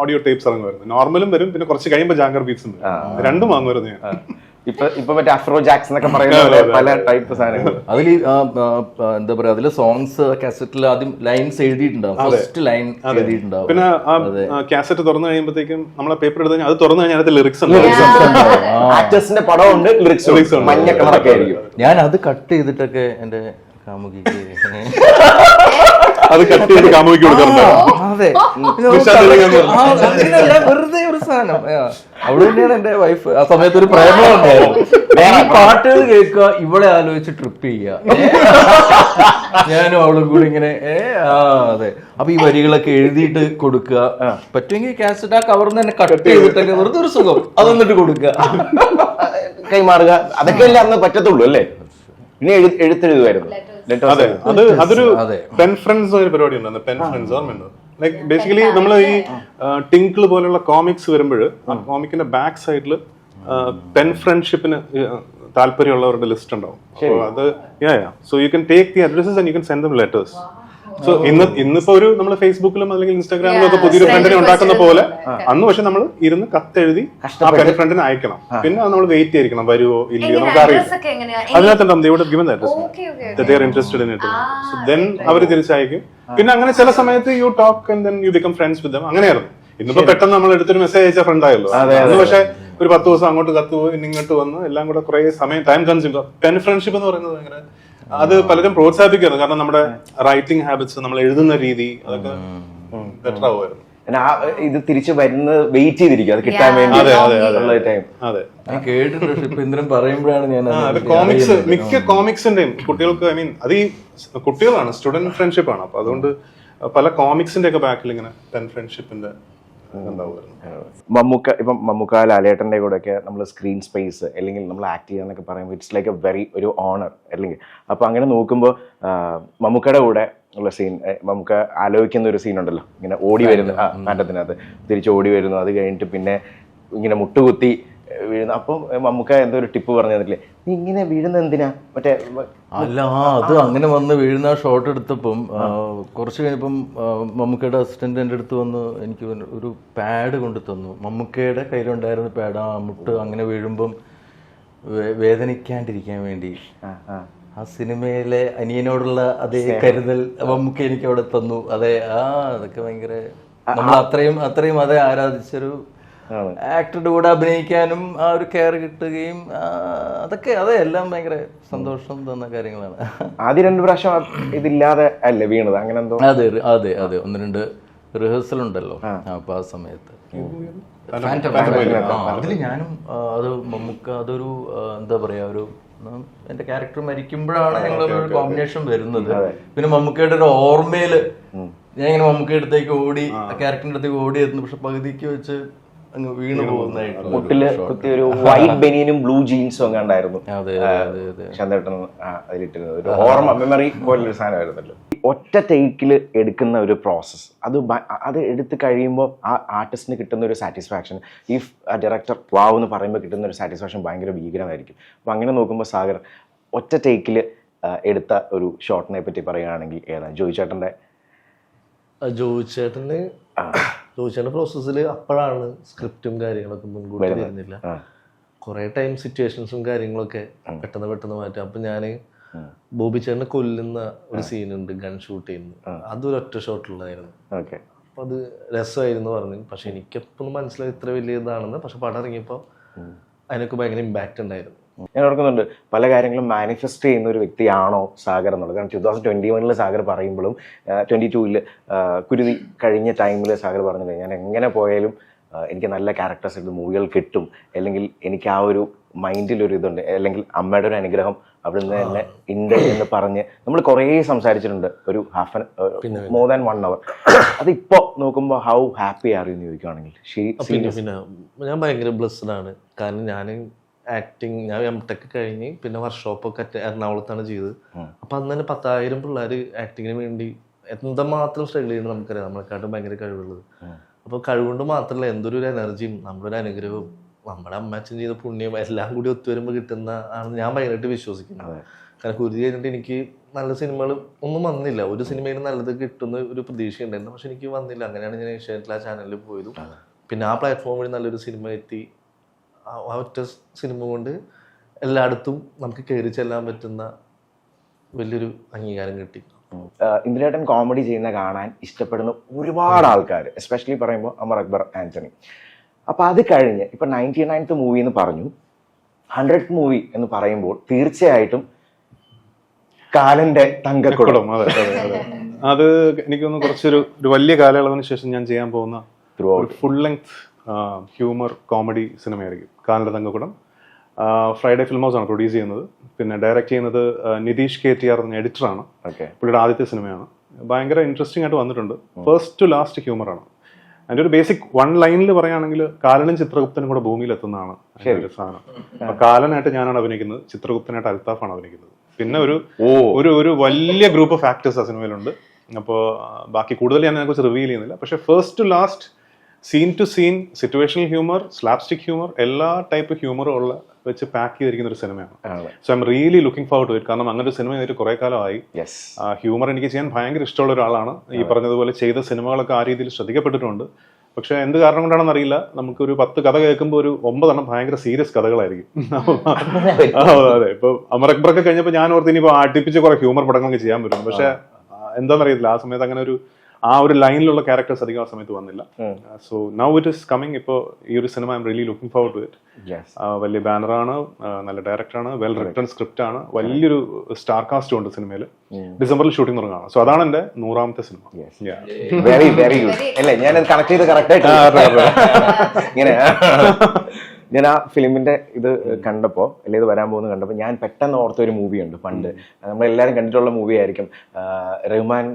ഓഡിയോ ടേപ്സ് ഇറങ്ങുമായിരുന്നു. നോർമലും വരും, പിന്നെ കുറച്ച് കഴിയുമ്പോൾ ജാങ്കർ ബീറ്റ്സും വരും. രണ്ടും വാങ്ങുമായിരുന്നു ഞാൻ. ഇപ്പൊ മറ്റേ അഫ്രോ ജാക്സ് എന്നൊക്കെ പറയുന്ന പല ടൈപ്പ് സാധനങ്ങൾ. അതിൽ എന്താ പറയാ, അതിലെ സോങ്സ് കാസറ്റിൽ ആദ്യം ലൈൻസ് എഴുതിയിട്ടുണ്ടാവും, ഫസ്റ്റ് ലൈൻ എഴുതിയിട്ടുണ്ടാവും. പിന്നെ ആ കാസറ്റ് തുറന്നു കഴിയുമ്പോഴത്തേക്കും നമ്മളെ പേപ്പർ എടുത്ത് കഴിഞ്ഞാൽ അത് തുറന്നു കഴിഞ്ഞാൽ അതിൽ ലിറിക്സ് ആക്ടേഴ്സിന്റെ പടമുണ്ട്, ലിറിക്സ് മഞ്ഞ കളറൊക്കെ ആയിരിക്കും. ഞാൻ അത് കട്ട് ചെയ്തിട്ടൊക്കെ എന്റെ കാമുകിക്ക് അത് കട്ട് ചെയ്ത് കാമുകിക്ക് കൊടുക്കാറുണ്ട്. അതെ, വെറുതെ ഒരു സാധനം. അവിടെ തന്നെയാണ് എന്റെ വൈഫ് ആ സമയത്ത് ഒരു പ്രേമം ഉണ്ടായിരുന്നു. ഈ പാട്ടുകൾ കേൾക്കുക, ഇവളെ ആലോചിച്ച് ട്രിപ്പ് ചെയ്യുക, ഞാനും അവളും കൂടി ഇങ്ങനെ അതെ. അപ്പൊ ഈ വരികളൊക്കെ എഴുതിയിട്ട് കൊടുക്കുക, പറ്റുമെങ്കിൽ കാസറ്റ് ആ കവർന്ന് തന്നെ കട്ട് ചെയ്തിട്ടൊക്കെ വെറുതെ ഒരു സുഖം അതൊന്നിട്ട് കൊടുക്കുക, കൈമാറുക. അതൊക്കെ അല്ലേ അന്ന് പറ്റത്തുള്ളൂ അല്ലേ? പിന്നെ എഴുത്തെഴുതുമായിരുന്നു. അതൊരു പെൻ ഫ്രണ്ട്സ് ഒരു പരിപാടി ഉണ്ടായിരുന്നു. പെൻ ഫ്രണ്ട്സ് ഓർമ്മയുണ്ടോ? ലൈക് ബേസിക്കലി നമ്മൾ ഈ ടിങ്കിൾ പോലുള്ള കോമിക്സ് വരുമ്പോൾ ആ കോമിക്കിന്റെ ബാക്ക് സൈഡിൽ പെൻ ഫ്രണ്ട്ഷിപ്പിന് താല്പര്യമുള്ളവരുടെ ലിസ്റ്റ് ഉണ്ടാവും. അത് so you can take the addresses and you can send dum letters. So ഇന്നിപ്പോ ഒരു നമ്മൾ ഫേസ്ബുക്കിലും അല്ലെങ്കിൽ ഇൻസ്റ്റാഗ്രാമിലും ഒക്കെ പുതിയൊരു ഫ്രണ്ടിനെ ഉണ്ടാക്കുന്ന പോലെ അന്ന് പക്ഷെ നമ്മൾ ഇരുന്ന് കത്തെഴുതി ആ പെൻ ഫ്രണ്ടിനെ അയക്കണം. പിന്നെ അത് നമ്മൾ വെയിറ്റ് ചെയ്തിരിക്കണം, വരുവോ ഇല്ലയോ നമുക്ക് അറിയില്ല. അതിനകത്തുണ്ടാവും ഇവിടെ given that interested in it. So then അവർ തിരിച്ചയക്കും. പിന്നെ അങ്ങനെ ചില സമയത്ത് you talk and then you become friends with them. അങ്ങനെയായിരുന്നു. ഇന്നിപ്പോ പെട്ടെന്ന് നമ്മൾ എടുത്തൊരു മെസ്സേജ് അയച്ച ഫ്രണ്ട് ആയല്ലോ. അന്ന് പക്ഷെ ഒരു 10 ദിവസം അങ്ങോട്ട് കത്ത് പോയി, ഇങ്ങോട്ട് വന്ന് എല്ലാം കൂടെ കുറെ സമയം ടൈം കൺസ്യൂം. പെൻ ഫ്രണ്ട്ഷിപ്പ് എന്ന് പറയുന്നത് ഭയങ്കര അത് പലരും പ്രോത്സാഹിപ്പിക്കുന്നു. കാരണം നമ്മുടെ റൈറ്റിംഗ് ഹാബിറ്റ്സ്, നമ്മൾ എഴുതുന്ന രീതി, അതൊക്കെ ബെറ്റർ ആവുമായിരുന്നു. ഇത് തിരിച്ചു വരുന്നത് വെയിറ്റ് ചെയ്തിരിക്കും അത് കിട്ടാൻ വേണ്ടി. അതെ, ഞാൻ കേട്ടിട്ടുണ്ട്. ഇപ്പൊ എന്തിനും പറയുമ്പോഴാണ് ഞാൻ കോമിക്സ്, മിക്ക കോമിക്സിന്റെയും കുട്ടികൾക്ക്, ഐ മീൻ അത് ഈ കുട്ടികളാണ്, സ്റ്റുഡന്റ് ഫ്രണ്ട്ഷിപ്പ് ആണ്. അപ്പൊ അതുകൊണ്ട് പല കോമിക്സിന്റെ ഒക്കെ ബാക്കിൽ ഇങ്ങനെ പെൻ ഫ്രണ്ട്ഷിപ്പിന്റെ മമ്മൂക്ക ലാലേട്ടന്റെ കൂടെ ഒക്കെ നമ്മൾ സ്ക്രീൻ സ്പേസ് അല്ലെങ്കിൽ നമ്മൾ ആക്ട് ചെയ്യാന്നൊക്കെ പറയുമ്പോൾ ഇറ്റ്സ് ലൈക്ക് എ വെരി ഒരു ഓണർ അല്ലെങ്കിൽ. അപ്പൊ അങ്ങനെ നോക്കുമ്പോൾ മമ്മൂക്കയുടെ കൂടെ ഉള്ള സീൻ, മമ്മൂക്ക ആലോചിക്കുന്ന ഒരു സീൻ ഉണ്ടല്ലോ, ഇങ്ങനെ ഓടി വരുന്നു മാറ്റത്തിനകത്ത്, തിരിച്ച് ഓടി വരുന്നു, അത് കഴിഞ്ഞിട്ട് പിന്നെ ഇങ്ങനെ മുട്ടുകുത്തി വീഴുന്നു. അപ്പം മമ്മൂക്ക എന്തോ ഒരു ടിപ്പ് പറഞ്ഞു തന്നില്ലേ, നീ ഇങ്ങനെ വീഴുന്ന എന്തിനാ മറ്റേ അല്ല. അത് അങ്ങനെ വന്ന് വീഴുന്ന ഷോട്ട് എടുത്തപ്പം കുറച്ച് കഴിഞ്ഞപ്പം മമ്മൂക്കയുടെ അസിസ്റ്റന്റ് എൻ്റെ അടുത്ത് വന്ന് എനിക്ക് ഒരു പാഡ് കൊണ്ടു തന്നു. മമ്മൂക്കയുടെ കയ്യിലുണ്ടായിരുന്ന പാഡ്. ആ മുട്ട് അങ്ങനെ വീഴുമ്പം വേദനിക്കാണ്ടിരിക്കാൻ വേണ്ടി ആ സിനിമയിലെ അനിയനോടുള്ള അതേ കരുതൽ മമ്മൂക്ക എനിക്ക് അവിടെ തന്നു. അതെ, അതൊക്കെ ഭയങ്കര, നമ്മൾ അത്രയും അതേ ആരാധിച്ചൊരു ആക്ടറുടെ കൂടെ അഭിനയിക്കാനും ആ ഒരു കെയർ കിട്ടുകയും അതൊക്കെ എല്ലാം ഭയങ്കര സന്തോഷം തന്ന കാര്യങ്ങളാണ്. ആദ്യം 2 പ്രാവശ്യം ഇതില്ലാതെ അല്ലേ വീണത്? അങ്ങനെ എന്തോ. അതെ, 1-2 റിഹേഴ്സൽ ഉണ്ടല്ലോ. അപ്പൊ ആ സമയത്ത് അതിൽ ഞാനും അത് മമ്മൂക്ക അതൊരു എന്താ പറയാ, ഒരു എന്റെ ക്യാരക്ടർ മരിക്കുമ്പോഴാണ് ഞങ്ങളൊരു കോമ്പിനേഷൻ വരുന്നത്. പിന്നെ മമ്മൂക്കയുടെ ഒരു ഓർമ്മയില് ഞാൻ ഇങ്ങനെ മമ്മൂക്കയുടെ അടുത്തേക്ക് ഓടി, ആ ക്യാരക്ടറിന്റെ അടുത്തേക്ക് ഓടി എത്തുന്നു. പക്ഷെ പകുതിക്ക് വെച്ച് അങ്ങ് വീണു പോകുന്നതായിട്ട് മുട്ടില് കുത്തി ഒരു വൈറ്റ് ബനിയനും ബ്ലൂ ജീൻസും ഒക്കെ ഉണ്ടായിരുന്നു ചന്ദ്രേട്ടൻ അതിലിട്ടിരുന്നത്. ഒരു ഓർമ്മ, മെമ്മറി പോലൊരു സാധനമായിരുന്നല്ലോ. ഒറ്റ ടേക്കിൽ എടുക്കുന്ന ഒരു പ്രോസസ്സ്, അത് എടുത്ത് കഴിയുമ്പോൾ ആ ആർട്ടിസ്റ്റിന് കിട്ടുന്ന ഒരു സാറ്റിസ്ഫാക്ഷൻ, ഈ ഡയറക്ടർ വാവ് എന്ന് പറയുമ്പോൾ കിട്ടുന്ന ഒരു സാറ്റിസ്ഫാക്ഷൻ ഭയങ്കര ഭീകരമായിരിക്കും. അപ്പം അങ്ങനെ നോക്കുമ്പോൾ സാഗർ ഒറ്റ ടേക്കിൽ എടുത്ത ഒരു ഷോട്ടിനെ പറ്റി പറയുകയാണെങ്കിൽ ഏതാണ്? ജോയിച്ചേട്ടൻ്റെ പ്രോസസ്സിൽ അപ്പോഴാണ് സ്ക്രിപ്റ്റും കാര്യങ്ങളൊക്കെ മുൻകൂട്ടി വരുന്നില്ല. കുറെ ടൈം സിറ്റുവേഷൻസും കാര്യങ്ങളൊക്കെ പെട്ടെന്ന് മാറ്റാം. അപ്പൊ ഞാന് ബോബി ചേട്ടനെ കൊല്ലുന്ന ഒരു സീനുണ്ട്, ഗൺ ഷൂട്ട് ചെയ്യുന്നത്. അതൊരു ഒറ്റ ഷോട്ടിലുള്ളതായിരുന്നു. അപ്പൊ അത് രസമായിരുന്നു പറഞ്ഞു. പക്ഷെ എനിക്കെപ്പോഴും മനസ്സിലായി ഇത്ര വലിയ ഇതാണെന്ന്. പക്ഷെ പടം ഇറങ്ങിയപ്പോൾ അതിനൊക്കെ ഭയങ്കര ഇമ്പാക്റ്റ് ഉണ്ടായിരുന്നു. ഞാൻ ഓർക്കുന്നുണ്ട് പല കാര്യങ്ങളും മാനിഫെസ്റ്റ് ചെയ്യുന്ന ഒരു വ്യക്തിയാണോ സാഗർ എന്നുള്ളത്. കാരണം 2021 സാഗർ പറയുമ്പോഴും 22 കുരുതി കഴിഞ്ഞ ടൈമിൽ സാഗർ പറഞ്ഞില്ലേ, ഞാൻ എങ്ങനെ പോയാലും എനിക്ക് നല്ല ക്യാരക്ടേഴ്സ് എടുത്ത് മൂവികൾ കിട്ടും, അല്ലെങ്കിൽ എനിക്ക് ആ ഒരു മൈൻഡിലൊരു ഇതുണ്ട്, അല്ലെങ്കിൽ അമ്മയുടെ ഒരു അനുഗ്രഹം അവിടുന്ന് തന്നെ ഉണ്ട് എന്ന് പറഞ്ഞ് നമ്മൾ കുറേ സംസാരിച്ചിട്ടുണ്ട്, ഒരു മോർ ദാൻ 1 hour. അതിപ്പോൾ നോക്കുമ്പോൾ ഹൗ ഹാപ്പി ആർ യു എന്ന് ചോദിക്കുകയാണെങ്കിൽ പിന്നെ ഞാൻ ഭയങ്കര ബ്ലെസ്ഡ് ആണ്. കാരണം ഞാൻ ആക്ടിങ്, ഞാൻ M.Tech കഴിഞ്ഞ് പിന്നെ വർക്ക്ഷോപ്പൊക്കെ എറണാകുളത്താണ് ചെയ്തത്. അപ്പം അന്ന് തന്നെ 10,000 പിള്ളേർ ആക്ടിങ്ങിന് വേണ്ടി എന്തുമാത്രം സ്ട്രഗിൾ ചെയ്യുന്നത് നമുക്കറിയാം, നമ്മളെക്കാട്ടും ഭയങ്കര കഴിവുള്ളത്. അപ്പോൾ കഴിവുകൊണ്ട് മാത്രമല്ല, എന്തൊരു എനർജിയും നമ്മുടെ ഒരു അനുഗ്രഹവും നമ്മുടെ അമ്മച്ചൻ ചെയ്ത പുണ്യം എല്ലാം കൂടി ഒത്തുവരുമ്പോൾ കിട്ടുന്ന ആണെന്ന് ഞാൻ ഭയങ്കരമായിട്ട് വിശ്വസിക്കുന്നത്. കാരണം കുരുതി കഴിഞ്ഞിട്ട് എനിക്ക് നല്ല സിനിമകൾ ഒന്നും വന്നില്ല. ഒരു സിനിമയിൽ നല്ലത് കിട്ടുന്ന ഒരു പ്രതീക്ഷ ഉണ്ടായിരുന്നു, പക്ഷെ എനിക്ക് വന്നില്ല. അങ്ങനെയാണ് ഞാൻ ഏഷ്യാനെറ്റിൽ ആ ചാനലിൽ പോയതും. പിന്നെ ആ പ്ലാറ്റ്ഫോം വഴി നല്ലൊരു സിനിമ എത്തി. ആ ഒറ്റ സിനിമ കൊണ്ട് എല്ലായിടത്തും നമുക്ക് കയറി ചെല്ലാൻ പറ്റുന്ന വലിയൊരു അംഗീകാരം കിട്ടി. ഇന്ദ്രേട്ടൻ കോമഡി ചെയ്യുന്ന കാണാൻ ഇഷ്ടപ്പെടുന്ന ഒരുപാട് ആൾക്കാർ, എസ്പെഷ്യലി പറയുമ്പോൾ അമർ അക്ബർ ആന്റണി. അപ്പോൾ അത് കഴിഞ്ഞ് ഇപ്പം 99th മൂവി എന്ന് പറഞ്ഞു, 100th മൂവി എന്ന് പറയുമ്പോൾ തീർച്ചയായിട്ടും കാലന്റെ തങ്കക്കുടം. അത് എനിക്കൊന്ന് കുറച്ചൊരു വലിയ കാലയളവിന് ശേഷം ഞാൻ ചെയ്യാൻ പോകുന്ന ഫുൾ ലെങ്ത് ഹ്യൂമർ കോമഡി സിനിമയായിരിക്കും കാലന്റെ തങ്കക്കുടം. ഫ്രൈഡേ ഫിലിം ഹൗസ് ആണ് പ്രൊഡ്യൂസ് ചെയ്യുന്നത്. പിന്നെ ഡയറക്റ്റ് ചെയ്യുന്നത് നിതീഷ് KTR എന്ന എഡിറ്ററാണ്. പുള്ളിയുടെ ആദ്യത്തെ സിനിമയാണ്. ഭയങ്കര ഇൻട്രസ്റ്റിംഗ് ആയിട്ട് വന്നിട്ടുണ്ട്. ഫസ്റ്റ് ടു ലാസ്റ്റ് ഹ്യൂമറാണ്. അതിൻ്റെ ഒരു ബേസിക് 1 ലൈനിൽ പറയുകയാണെങ്കിൽ കാലനും ചിത്രഗുപ്തനും കൂടെ ഭൂമിയിൽ എത്തുന്നതാണ് ഒരു സാധനം. അപ്പൊ കാലനായിട്ട് ഞാനാണ് അഭിനയിക്കുന്നത്, ചിത്രഗുപ്തനായിട്ട് അൽത്താഫാണ് അഭിനയിക്കുന്നത്. പിന്നെ ഒരു വലിയ ഗ്രൂപ്പ് ഓഫ് ആക്ടേഴ്സ് ആ സിനിമയിലുണ്ട്. അപ്പോൾ ബാക്കി കൂടുതൽ ഞാൻ അതിനെക്കുറിച്ച് റിവീൽ ചെയ്യുന്നില്ല. പക്ഷെ first to last scene to scene situational humour, slapstick humour, എല്ലാ ടൈപ്പ് ഹ്യൂമറും ഉള്ള വെച്ച് പാക്ക് ചെയ്തിരിക്കുന്ന ഒരു സിനിമയാണ്. So I'm really looking forward to it. കാരണം അങ്ങനെ ഒരു സിനിമ ചെയ്തിട്ട് കുറെ കാലമായി. ഹ്യൂമർ എനിക്ക് ചെയ്യാൻ ഭയങ്കര ഇഷ്ടമുള്ള ഒരാളാണ്. ഈ പറഞ്ഞതുപോലെ ചെയ്ത സിനിമകളൊക്കെ ആ രീതിയിൽ ശ്രദ്ധിക്കപ്പെട്ടിട്ടുണ്ട്. പക്ഷെ എന്ത് കാരണം കൊണ്ടാണെന്ന് അറിയില്ല, നമുക്കൊരു 10 കഥ കേൾക്കുമ്പോൾ ഒരു 9 എണ്ണം ഭയങ്കര സീരിയസ് കഥകളായിരിക്കും. അതെ, ഇപ്പൊ അമർ അക്ബറൊക്കെ കഴിഞ്ഞപ്പോൾ ഞാൻ ഓർത്ത് ഇനിയിപ്പോൾ അടുപ്പിച്ച് കുറെ ഹ്യൂമർ പടങ്ങളൊക്കെ ചെയ്യാൻ പറ്റും. പക്ഷെ എന്താണെന്നറിയത്തില്ല, ആ സമയത്ത് അങ്ങനെ ആ ഒരു ലൈനിലുള്ള ക്യാരക്ടേഴ്സ് അധികം ആ സമയത്ത് വന്നില്ല. So now it is coming. ഇപ്പോൾ ഈ ഒരു സിനിമ I'm really looking forward to it. വലിയ ബാനറാണ്, നല്ല ഡയറക്ടറാണ്, വെൽ റിട്ടൺ സ്ക്രിപ്റ്റ് ആണ്, വലിയൊരു സ്റ്റാർ കാസ്റ്റും ഉണ്ട് സിനിമയിൽ. ഡിസംബറിൽ ഷൂട്ടിംഗ് തുടങ്ങുകയാണ്. സോ അതാണ് എന്റെ 100ാമത്തെ സിനിമ. വെരി വെരി ഗുഡ് അല്ലേ? ഞാൻ കണക്ട് ചെയ്ത് കറക്റ്റായിട്ട് ഇങ്ങനെ ഞാൻ ആ ഫിലിമിന്റെ ഇത് കണ്ടപ്പോ, അല്ലെ ഇത് വരാൻ പോകുന്നത് കണ്ടപ്പോൾ ഞാൻ പെട്ടെന്ന് ഓർത്ത ഒരു മൂവിയുണ്ട്. പണ്ട് നമ്മളെല്ലാരും കണ്ടിട്ടുള്ള മൂവി ആയിരിക്കും, റഹ്മാൻ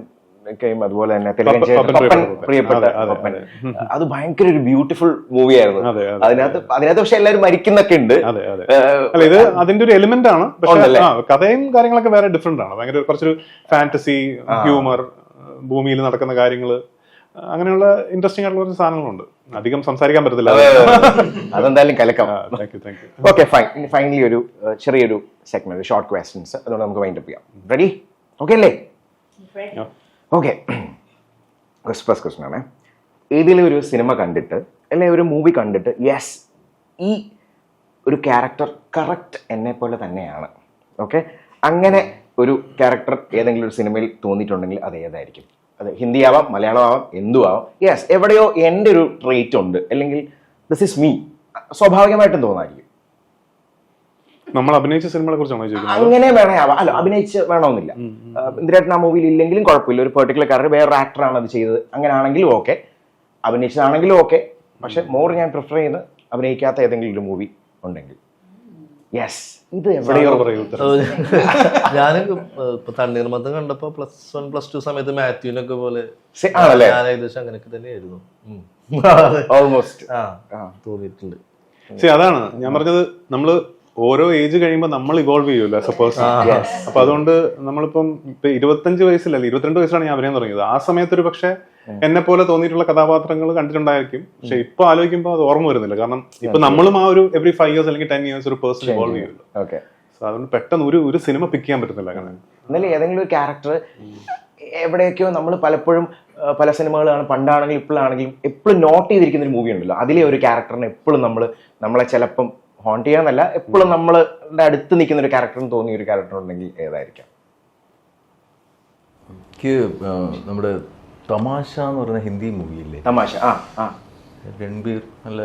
അതുപോലെ തന്നെ പ്രിയപ്പെട്ട പപ്പൻ. അത് ഭയങ്കര ഒരു ബ്യൂട്ടിഫുൾ മൂവി ആയിരുന്നു. അതിനകത്ത് പക്ഷെ എല്ലാവരും മരിക്കുന്നൊക്കെ ഉണ്ട്. ഇത് അതിന്റെ ഒരു എലിമെന്റ് ആണ്. കഥയും കാര്യങ്ങളൊക്കെ വേറെ ഡിഫറെന്റ് ആണ്. ഭയങ്കര കുറച്ചൊരു ഫാന്റസി, ഹ്യൂമർ, ഭൂമിയിൽ നടക്കുന്ന കാര്യങ്ങള്, അങ്ങനെയുള്ള ഇൻട്രസ്റ്റിംഗ് ആയിട്ടുള്ള കുറച്ച് സാധനങ്ങളുണ്ട്. അധികം സംസാരിക്കാൻ പറ്റത്തില്ല, അതെന്തായാലും കലക്കാം. ഓക്കെ, ഫൈനലി ഒരു ചെറിയൊരു സെഗ്മെന്റ്, ഷോർട്ട് ക്വസ്റ്റ്യൻസ്, അതുകൊണ്ട് നമുക്ക് വൈൻഡ് അപ്പ് ചെയ്യാം. റെഡി? ഓക്കെ അല്ലേ? ഓക്കെ, ഫസ്റ്റ് ക്വസ്റ്റ്യൻ ആണ്. ഏതെങ്കിലും ഒരു സിനിമ കണ്ടിട്ട് അല്ലെങ്കിൽ ഒരു മൂവി കണ്ടിട്ട് യെസ്, ഈ ഒരു ക്യാരക്ടർ കറക്റ്റ് എന്നെ പോലെ തന്നെയാണ്, ഓക്കെ, അങ്ങനെ ഒരു ക്യാരക്ടർ ഏതെങ്കിലും ഒരു സിനിമയിൽ തോന്നിയിട്ടുണ്ടെങ്കിൽ അത് ഏതായിരിക്കും? അത് ഹിന്ദി ആവാം, മലയാളം ആവാം, എന്തും ആവാം. യെസ്, എവിടെയോ എൻ്റെ ഒരു ട്രേറ്റ് ഉണ്ട്, അല്ലെങ്കിൽ ദിസ് ഇസ് മീ, സ്വാഭാവികമായിട്ടും തോന്നായിരിക്കും. നമ്മൾ അഭിനയിച്ച സിനിമകളെ കുറിച്ചാണോ ചോദിക്കുന്നത്? അങ്ങനെ വേണേ ആവാം. അല്ല, അഭിനയിച്ച് വേണമെന്നില്ല. ഇന്ദ്രേട്ടൻ ആ മൂവിയിൽ ഇല്ലെങ്കിലും കുഴപ്പമില്ല, ഒരു പെർട്ടിക്കുലർ ക്യാരക്ടർ വേറൊരു ആക്ടറാണ് അത് ചെയ്തത്, അങ്ങനെ ആണെങ്കിലും ഓക്കെ, അഭിനയിച്ചതാണെങ്കിലും ഓക്കെ. പക്ഷെ മോർ ഞാൻ പ്രിഫർ ചെയ്യുന്നത് അഭിനയിക്കാത്ത ഏതെങ്കിലും ഒരു മൂവി ഉണ്ടെങ്കിൽ. യെസ്, ഇത് എവിടെയോ ഞാൻ ഇപ്പൊ തണ്ണീർമത്തം കണ്ടപ്പോ +1 +2 സമയത്ത് മാത്യുവിനൊക്കെ പോലെ ഞാൻ ഏകദേശം അങ്ങനെയൊക്കെ തന്നെയായിരുന്നു. ഓൾമോസ്റ്റ് തോന്നിയിട്ടുണ്ട്. അതാണ് ഞാൻ പറഞ്ഞത്, നമ്മള് ഓരോ ഏജ് കഴിയുമ്പോൾ നമ്മൾ ഇവോൾവ് ചെയ്യുമല്ലോ ആസ് എ പേഴ്സൺ. അപ്പൊ അതുകൊണ്ട് നമ്മളിപ്പം 25 വയസ്സിലല്ല 22 വയസ്സിലാണ് ഞാൻ അഭിനയം തുടങ്ങിയത്. ആ സമയത്ത് ഒരു പക്ഷെ എന്നെ പോലെ തോന്നിയിട്ടുള്ള കഥാപാത്രങ്ങൾ കണ്ടിട്ടുണ്ടായിരിക്കും. പക്ഷെ ഇപ്പൊ ആലോചിക്കുമ്പോൾ അത് ഓർമ്മ വരുന്നില്ല. കാരണം ഇപ്പൊ നമ്മളും ആ ഒരു എവറി 5 years അല്ലെങ്കിൽ 10 years ഒരു പേഴ്സൺ ഇവോൾവ് ചെയ്യുമല്ലോ. അതുകൊണ്ട് പെട്ടെന്ന് ഒരു സിനിമ പിക്ക് ചെയ്യാൻ പറ്റുന്നില്ല. എന്നാലും ഏതെങ്കിലും ഒരു ക്യാരക്ടർ എവിടെയൊക്കെയോ നമ്മൾ പലപ്പോഴും പല സിനിമകളാണ്, പണ്ടാണെങ്കിലും ഇപ്പോഴാണെങ്കിലും എപ്പോഴും നോട്ട് ചെയ്തിരിക്കുന്ന ഒരു മൂവി ഉണ്ടല്ലോ, അതിലെ ഒരു ക്യാരക്ടറിനെ എപ്പോഴും നമ്മളെ ചിലപ്പം ഹോണ്ട് ചെയ്യാന്നല്ല, എപ്പോഴും നമ്മളുടെ അടുത്ത് നിൽക്കുന്ന ഒരു ക്യാരക്ടറിന് തോന്നിയ ഒരു ക്യാരക്ടർ ഉണ്ടെങ്കിൽ ഏതായിരിക്കാം? എനിക്ക് നമ്മുടെ തമാശ എന്ന് പറയുന്ന ഹിന്ദി മൂവിയില്ലേ, തമാശ, രൺബീർ നല്ല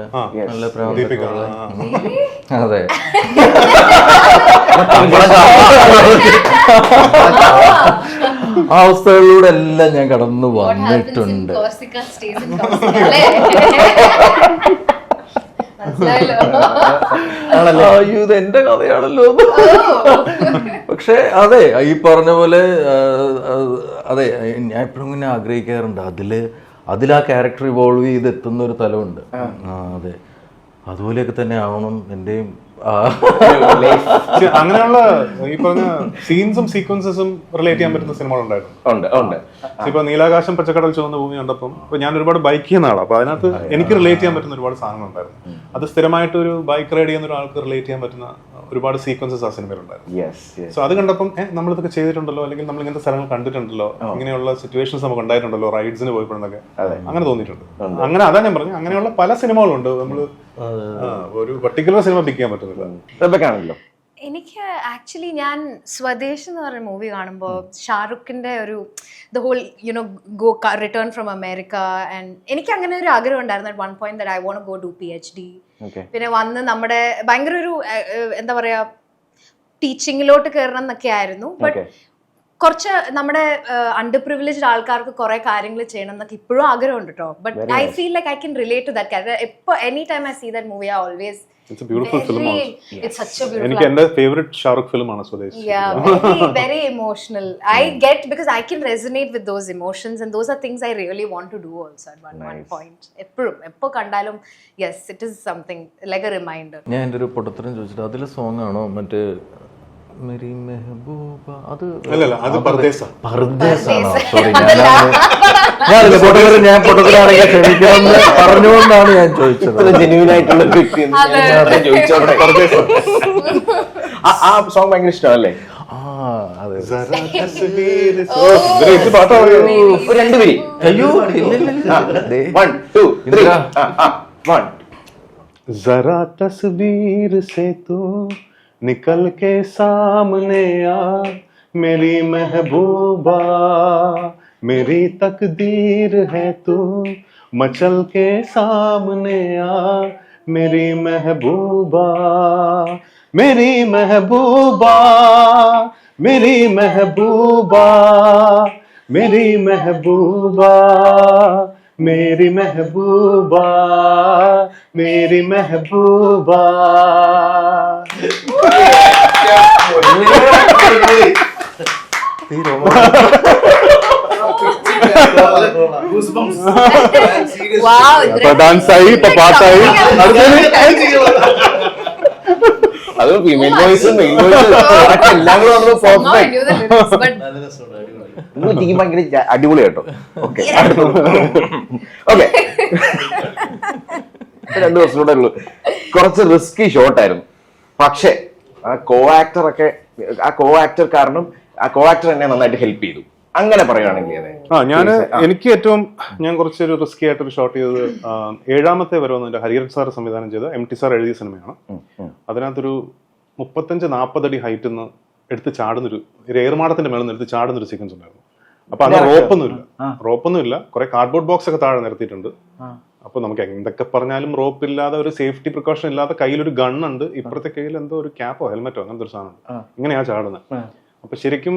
അതെ, ആ അവസ്ഥകളിലൂടെ എല്ലാം ഞാൻ കടന്നു വന്നിട്ടുണ്ട്. Corsica stays in Corsica, അല്ലേ? മനസ്സിലായല്ലോ. അയ്യോ ഇത് എന്റെ കഥയാണല്ലോ. പക്ഷെ അതെ ഈ പറഞ്ഞ പോലെ അതെ ഞാൻ എപ്പോഴും ഇങ്ങനെ ആഗ്രഹിക്കാറുണ്ട് അതിൽ ആ ക്യാരക്ടർ ഇവോൾവ് ചെയ്ത് എത്തുന്ന ഒരു തലമുണ്ട്. അതെ അതുപോലെയൊക്കെ തന്നെ ആവണം എന്റെയും. അങ്ങനെയുള്ള ഈ പറഞ്ഞ സീൻസും സീക്വൻസസും റിലേറ്റ് ചെയ്യാൻ പറ്റുന്ന സിനിമകളുണ്ടായിരുന്നു. ഇപ്പൊ നീലാകാശം പച്ചക്കടൽ ചുവന്ന ഭൂമി കണ്ടപ്പം ഇപ്പൊ ഞാൻ ഒരുപാട് ബൈക്ക് ചെയ്യുന്ന ആളാണ്. അപ്പൊ അതിനകത്ത് എനിക്ക് റിലേറ്റ് ചെയ്യാൻ പറ്റുന്ന ഒരുപാട് സാധനങ്ങളുണ്ടായിരുന്നു. അത് സ്ഥിരമായിട്ട് ഒരു ബൈക്ക് റൈഡ് ചെയ്യുന്ന ഒരാൾക്ക് റിലേറ്റ് ചെയ്യാൻ പറ്റുന്ന ഒരുപാട് സീക്വൻസസ് ആ സിനിമയിലുണ്ടായിരുന്നു. സോ അത് കണ്ടപ്പം നമ്മളിതൊക്കെ ചെയ്തിട്ടുണ്ടല്ലോ, അല്ലെങ്കിൽ നമ്മൾ ഇങ്ങനത്തെ സ്ഥലങ്ങൾ കണ്ടിട്ടുണ്ടല്ലോ, ഇങ്ങനെയുള്ള സിറ്റുവേഷൻസ് നമുക്ക് ഉണ്ടായിട്ടുണ്ടല്ലോ റൈഡ്സിന് പോയപ്പോഴൊക്കെ അങ്ങനെ തോന്നിയിട്ടുണ്ട്. അങ്ങനെ അതാ ഞാൻ പറഞ്ഞു, അങ്ങനെയുള്ള പല സിനിമകളുണ്ട്. നമ്മൾ ഒരു പർട്ടിക്കുലർ സിനിമ പിക്ക് ചെയ്യാൻ പറ്റുന്നില്ല. എനിക്ക് ആക്ച്വലി ഞാൻ സ്വദേശ് എന്ന് പറയുന്ന മൂവി കാണുമ്പോൾ ഷാറുഖിന്റെ ഒരു the whole you know go return from America and എനിക്ക് അങ്ങനെ ഒരു ആഗ്രഹം ഉണ്ടായിരുന്നു. At one point that I want to go to PhD. പിന്നെ വന്ന് നമ്മുടെ ഭയങ്കര ഒരു എന്താ പറയാ ടീച്ചിങ്ങിലോട്ട് കയറണം എന്നൊക്കെ ആയിരുന്നു. ബട്ട് കുറച്ച് നമ്മുടെ അണ്ടർ പ്രിവിലേജ്ഡ് ആൾക്കാർക്ക് കുറെ കാര്യങ്ങൾ ചെയ്യണം എന്നൊക്കെ ഇപ്പോഴും ആഗ്രഹമുണ്ട് കേട്ടോ. But I feel like I can relate to that character. എപ്പോ any time I see that movie I always It's a beautiful film also. It's such a beautiful. എനിക്ക് എന്റെ ഫേവറേറ്റ് ഷാറുഖ് ഫിലിം ആണ് Swadesh. Yeah, very emotional. I get because I can resonate with those emotions and those are things I really want to do also at one point. എപ്പോ കണ്ടാലും yes, it is something like a reminder. ഞാൻ എൻ്റെ ഒരു പൊട്ടത്തരം ചോദിച്ചിട്ട് അതിലെ സോങ് ആണോ മറ്റേ മെരി മെഹബൂബ അത് പർദേശാ. പർദേശാണോ? സോറി ഞാൻ പൊട്ടത്തരാണെങ്കിൽ ക്ഷമിക്കണമെന്ന് പറഞ്ഞുകൊണ്ടാണ് ഞാൻ ചോദിച്ചത്. ജെന്യൂൻ ആയിട്ടുള്ള വ്യക്തി ആ സോങ് ഭയങ്കര ഇഷ്ടമല്ലേ? ഒരു രണ്ട് പേര് അയ്യോ വൺ ടു ത്രീ വൺ. जरा तस्वीर से तू निकल के सामने आ मेरी महबूबा, मेरी तकदीर है तू मचल के सामने आ मेरी महबूबा, मेरी महबूबा, मेरी महबूबा, मेरी महबूबा, मेरी महबूबा, मेरी महबूबा. Wow, ഡാൻസായി ഇപ്പൊ പാട്ടായി. അത് ഫീമെയിൽ വോയിസും മെയിൽ വോയിസും എല്ലാം കൂടെ വന്നപ്പോ പെർഫെക്റ്റ്. ടീം ഭയങ്കര അടിപൊളി കേട്ടോ. ഓക്കെ ഓക്കെ, രണ്ടു ദിവസം കൂടെ ഉള്ളു. കുറച്ച് റിസ്കി ഷോട്ടായിരുന്നു. പക്ഷെ ആ കോ ആക്ടർ കാരണം ആ കോ ആക്ടർ എന്നെ നന്നായിട്ട് ഹെൽപ്പ് ചെയ്തു. അങ്ങനെ പറയുകയാണെങ്കിൽ ഞാൻ കുറച്ചൊരു റിസ്കി ആയിട്ടൊരു ഷോട്ട് ചെയ്തത് ഏഴാമത്തെ വരവെന്ന് ഹരിഹരൻ സാർ സംവിധാനം ചെയ്ത MT സാർ എഴുതിയ സിനിമയാണ്. അതിനകത്തൊരു 35-40 അടി ഹൈറ്റിൽ നിന്ന് എടുത്ത് ചാടുന്നൊരു ഏർമാടത്തിന്റെ മേളിൽ നിന്ന് എടുത്ത് ചാടുന്നൊരു സീക്വൻസ് ഉണ്ടായിരുന്നു. അപ്പൊ അന്ന് റോപ്പൊന്നുമില്ല, കുറെ കാർഡ്ബോർഡ് ബോക്സ് ഒക്കെ താഴെ നിരത്തിയിട്ടുണ്ട്. അപ്പൊ നമുക്ക് എന്തൊക്കെ പറഞ്ഞാലും റോപ്പ് ഇല്ലാതെ ഒരു സേഫ്റ്റി പ്രിക്കോഷൻ ഇല്ലാതെ കയ്യിലൊരു ഗണ്ണുണ്ട്, ഇപ്പുറത്തെ കയ്യിൽ എന്തോ ഒരു ക്യാപ്പോ ഹെൽമെറ്റോ അങ്ങനത്തെ ഒരു സാധനം, ഇങ്ങനെയാ ചാടുന്നത്. അപ്പൊ ശരിക്കും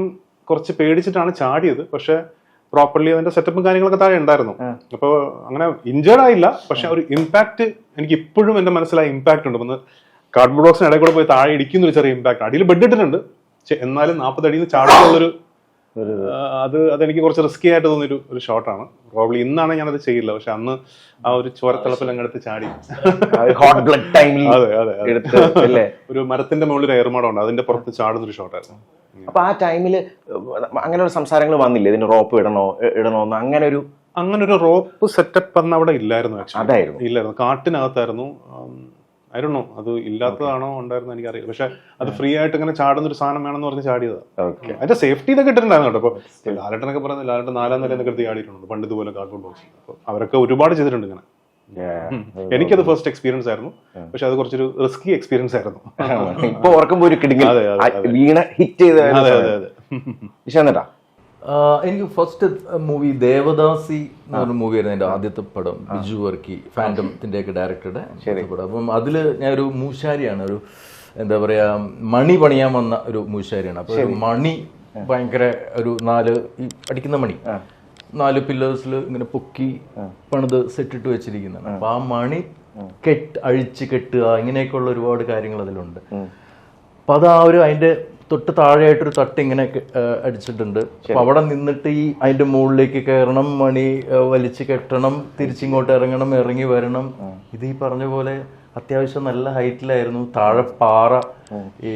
കുറച്ച് പേടിച്ചിട്ടാണ് ചാടിയത്. പക്ഷെ പ്രോപ്പർലി അതിന്റെ സെറ്റപ്പും കാര്യങ്ങളൊക്കെ താഴെ ഉണ്ടായിരുന്നു. അപ്പൊ അങ്ങനെ ഇഞ്ചേർഡ് ആയില്ല. പക്ഷെ ഒരു ഇമ്പാക്ട് എനിക്ക് ഇപ്പോഴും എന്റെ മനസ്സിലായ ഇമ്പാക്ട് ഉണ്ട്. ഒന്ന് കാർഡ്ബോർഡ് ബോക്സിന് ഇടയിൽ കൂടെ പോയി താഴെ ഇടിക്കുന്ന ഒരു ചെറിയ ഇമ്പാക്ട്. അടിയിൽ ബെഡ് ഇട്ടിട്ടുണ്ട്, എന്നാലും 40 അടിയിൽ നിന്ന് ചാടുന്നുള്ളൊരു അതെനിക്ക് കുറച്ച് റിസ്കി ആയിട്ട് തോന്നിയൊരു ഒരു ഷോട്ടാണ്. പ്രോബ്ലി ഇന്നാണ് ഞാനത് ചെയ്യില്ല, പക്ഷെ അന്ന് ആ ഒരു ചോരത്തിളപ്പിൽ അങ്ങെടുത്ത് ചാടി. അതെ, ഒരു മരത്തിന്റെ മുകളിൽ ഏർമാടമുണ്ട്, അതിന്റെ പുറത്ത് ചാടുന്നൊരു ഷോട്ടായിരുന്നു. അപ്പൊ ആ ടൈമില് അങ്ങനെ ഒരു സംസാരങ്ങൾ വന്നില്ലേ, ഇതിന് റോപ്പ് ഇടണോന്ന്? അങ്ങനെ ഒരു റോപ്പ് സെറ്റപ്പ് അന്ന് അവിടെ ഇല്ലായിരുന്നു. അതായിരുന്നു ഇല്ലായിരുന്നു, കാട്ടിനകത്തായിരുന്നു. ഐ ഡോണ്ട് നോ, അത് ഇല്ലാത്തതാണോ ഉണ്ടായിരുന്നു എനിക്കറിയില്ല. പക്ഷെ അത് ഫ്രീ ആയിട്ട് ഇങ്ങനെ ചാടുന്ന ഒരു സാധനം വേണമെന്ന് പറഞ്ഞ് ചാടിയതാ. അതിന്റെ സേഫ്റ്റി ഇതൊക്കെ ഇട്ടിട്ടുണ്ടായിരുന്നു കേട്ടോ. അപ്പൊ ലാലേട്ടനൊക്കെ പറഞ്ഞത് ലാലേട്ടൻ 4ാം നിലയിൽ എടുത്ത് ചാടിയിട്ടുണ്ട് പണ്ട് ഇതുപോലെ കാർഡ്ബോർഡ് ബോക്സ്. അപ്പൊ അവരൊക്കെ ഒരുപാട് ചെയ്തിട്ടുണ്ട് ഇങ്ങനെ. എനിക്കത് ഫസ്റ്റ് എക്സ്പീരിയൻസ് ആയിരുന്നു, പക്ഷെ അത് കുറച്ചൊരു റിസ്കി എക്സ്പീരിയൻസ് ആയിരുന്നു. ഇപ്പൊ ഓർക്കുമ്പോ ഒരു വീണ ഹിറ്റ് ചെയ്ത. എനിക്ക് ഫസ്റ്റ് മൂവി ദേവദാസി എന്ന് പറഞ്ഞ മൂവിയായിരുന്നു എൻ്റെ ആദ്യത്തെ പടം. ബിജു വർക്കി, ഫാൻറ്റത്തിന്റെ ഒക്കെ ഡയറക്ടറുടെ പടം. അപ്പം അതില് ഞാൻ ഒരു മൂശാരിയാണ്, ഒരു എന്താ പറയാ മണി പണിയാൻ വന്ന ഒരു മൂശാരിയാണ്. അപ്പൊ ഒരു മണി ഭയങ്കര ഒരു 4 ഈ അടിക്കുന്ന മണി 4 പില്ലേഴ്സിൽ ഇങ്ങനെ പൊക്കി പണിത് സെറ്റിട്ട് വെച്ചിരിക്കുന്നതാണ്. അപ്പൊ ആ മണി അഴിച്ച് കെട്ടുക ഇങ്ങനെയൊക്കെയുള്ള ഒരുപാട് കാര്യങ്ങൾ അതിലുണ്ട്. അപ്പൊ അത് ആ ഒരു അതിന്റെ തൊട്ട് താഴെയായിട്ടൊരു തട്ട് ഇങ്ങനെ അടിച്ചിട്ടുണ്ട്. അപ്പൊ അവിടെ നിന്നിട്ട് ഈ അതിന്റെ മുകളിലേക്ക് കയറണം, മണി വലിച്ചു കെട്ടണം, തിരിച്ചിങ്ങോട്ട് ഇറങ്ങണം, ഇറങ്ങി വരണം. ഇത് ഈ പറഞ്ഞ പോലെ അത്യാവശ്യം നല്ല ഹൈറ്റിലായിരുന്നു. താഴെ പാറ, ഈ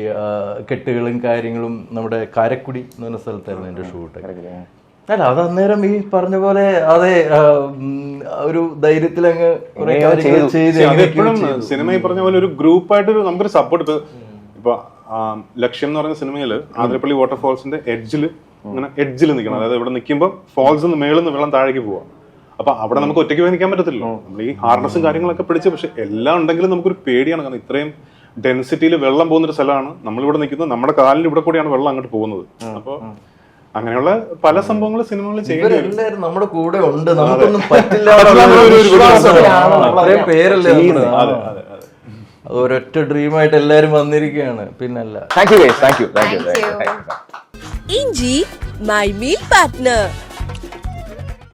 കെട്ടുകളും കാര്യങ്ങളും. നമ്മുടെ കാരക്കുടി എന്ന് പറഞ്ഞ സ്ഥലത്തായിരുന്നു എന്റെ ഷൂട്ട്. അല്ല അത് അന്നേരം ഈ പറഞ്ഞ പോലെ അതെ ഒരു ധൈര്യത്തിൽ അങ്ങ് കുറെ കാര്യങ്ങൾ ചെയ്ത് അതെപ്പോഴും സിനിമ ഈ പറഞ്ഞ പോലെ ഒരു ഗ്രൂപ്പായിട്ടൊരു നമുക്കൊരു സപ്പോർട്ട്. ഇപ്പൊ ലക്ഷ്യം എന്ന് പറയുന്ന സിനിമയില് ആതിരപ്പള്ളി വാട്ടർഫോൾസിന്റെ എഡ്ജിൽ നിൽക്കണം. അതായത് ഇവിടെ നിൽക്കുമ്പോൾ ഫാൾസ് മേളിൽ നിന്ന് വെള്ളം താഴേക്ക് പോവാം. അപ്പൊ അവിടെ നമുക്ക് ഒറ്റയ്ക്ക് പോയി നിൽക്കാൻ പറ്റത്തില്ലല്ലോ. നമ്മൾ ഈ ഹാർനസും കാര്യങ്ങളൊക്കെ പിടിച്ച്, പക്ഷെ എല്ലാം ഉണ്ടെങ്കിലും നമുക്കൊരു പേടിയാണ്. കാരണം ഇത്രയും ഡെൻസിറ്റിയിൽ വെള്ളം പോകുന്നൊരു സ്ഥലമാണ് നമ്മളിവിടെ നിൽക്കുന്നത്. നമ്മുടെ കാലിന്റെ ഇവിടെ കൂടിയാണ് വെള്ളം അങ്ങോട്ട് പോകുന്നത്. അപ്പൊ അങ്ങനെയുള്ള പല സംഭവങ്ങളും സിനിമകൾ ചെയ്യുന്നത് ഇവരെല്ലാരും നമ്മുടെ കൂടെ ഉണ്ട്, നമുക്കൊന്നും പറ്റില്ല. അത്രയും പേരല്ലേ അത് ഒരൊറ്റ ഡ്രീമായിട്ട് എല്ലാരും വന്നിരിക്കുകയാണ്. പിന്നല്ല. Thank you. ഇഞ്ചി മൈ മീൽ പാർട്ട്ണർ.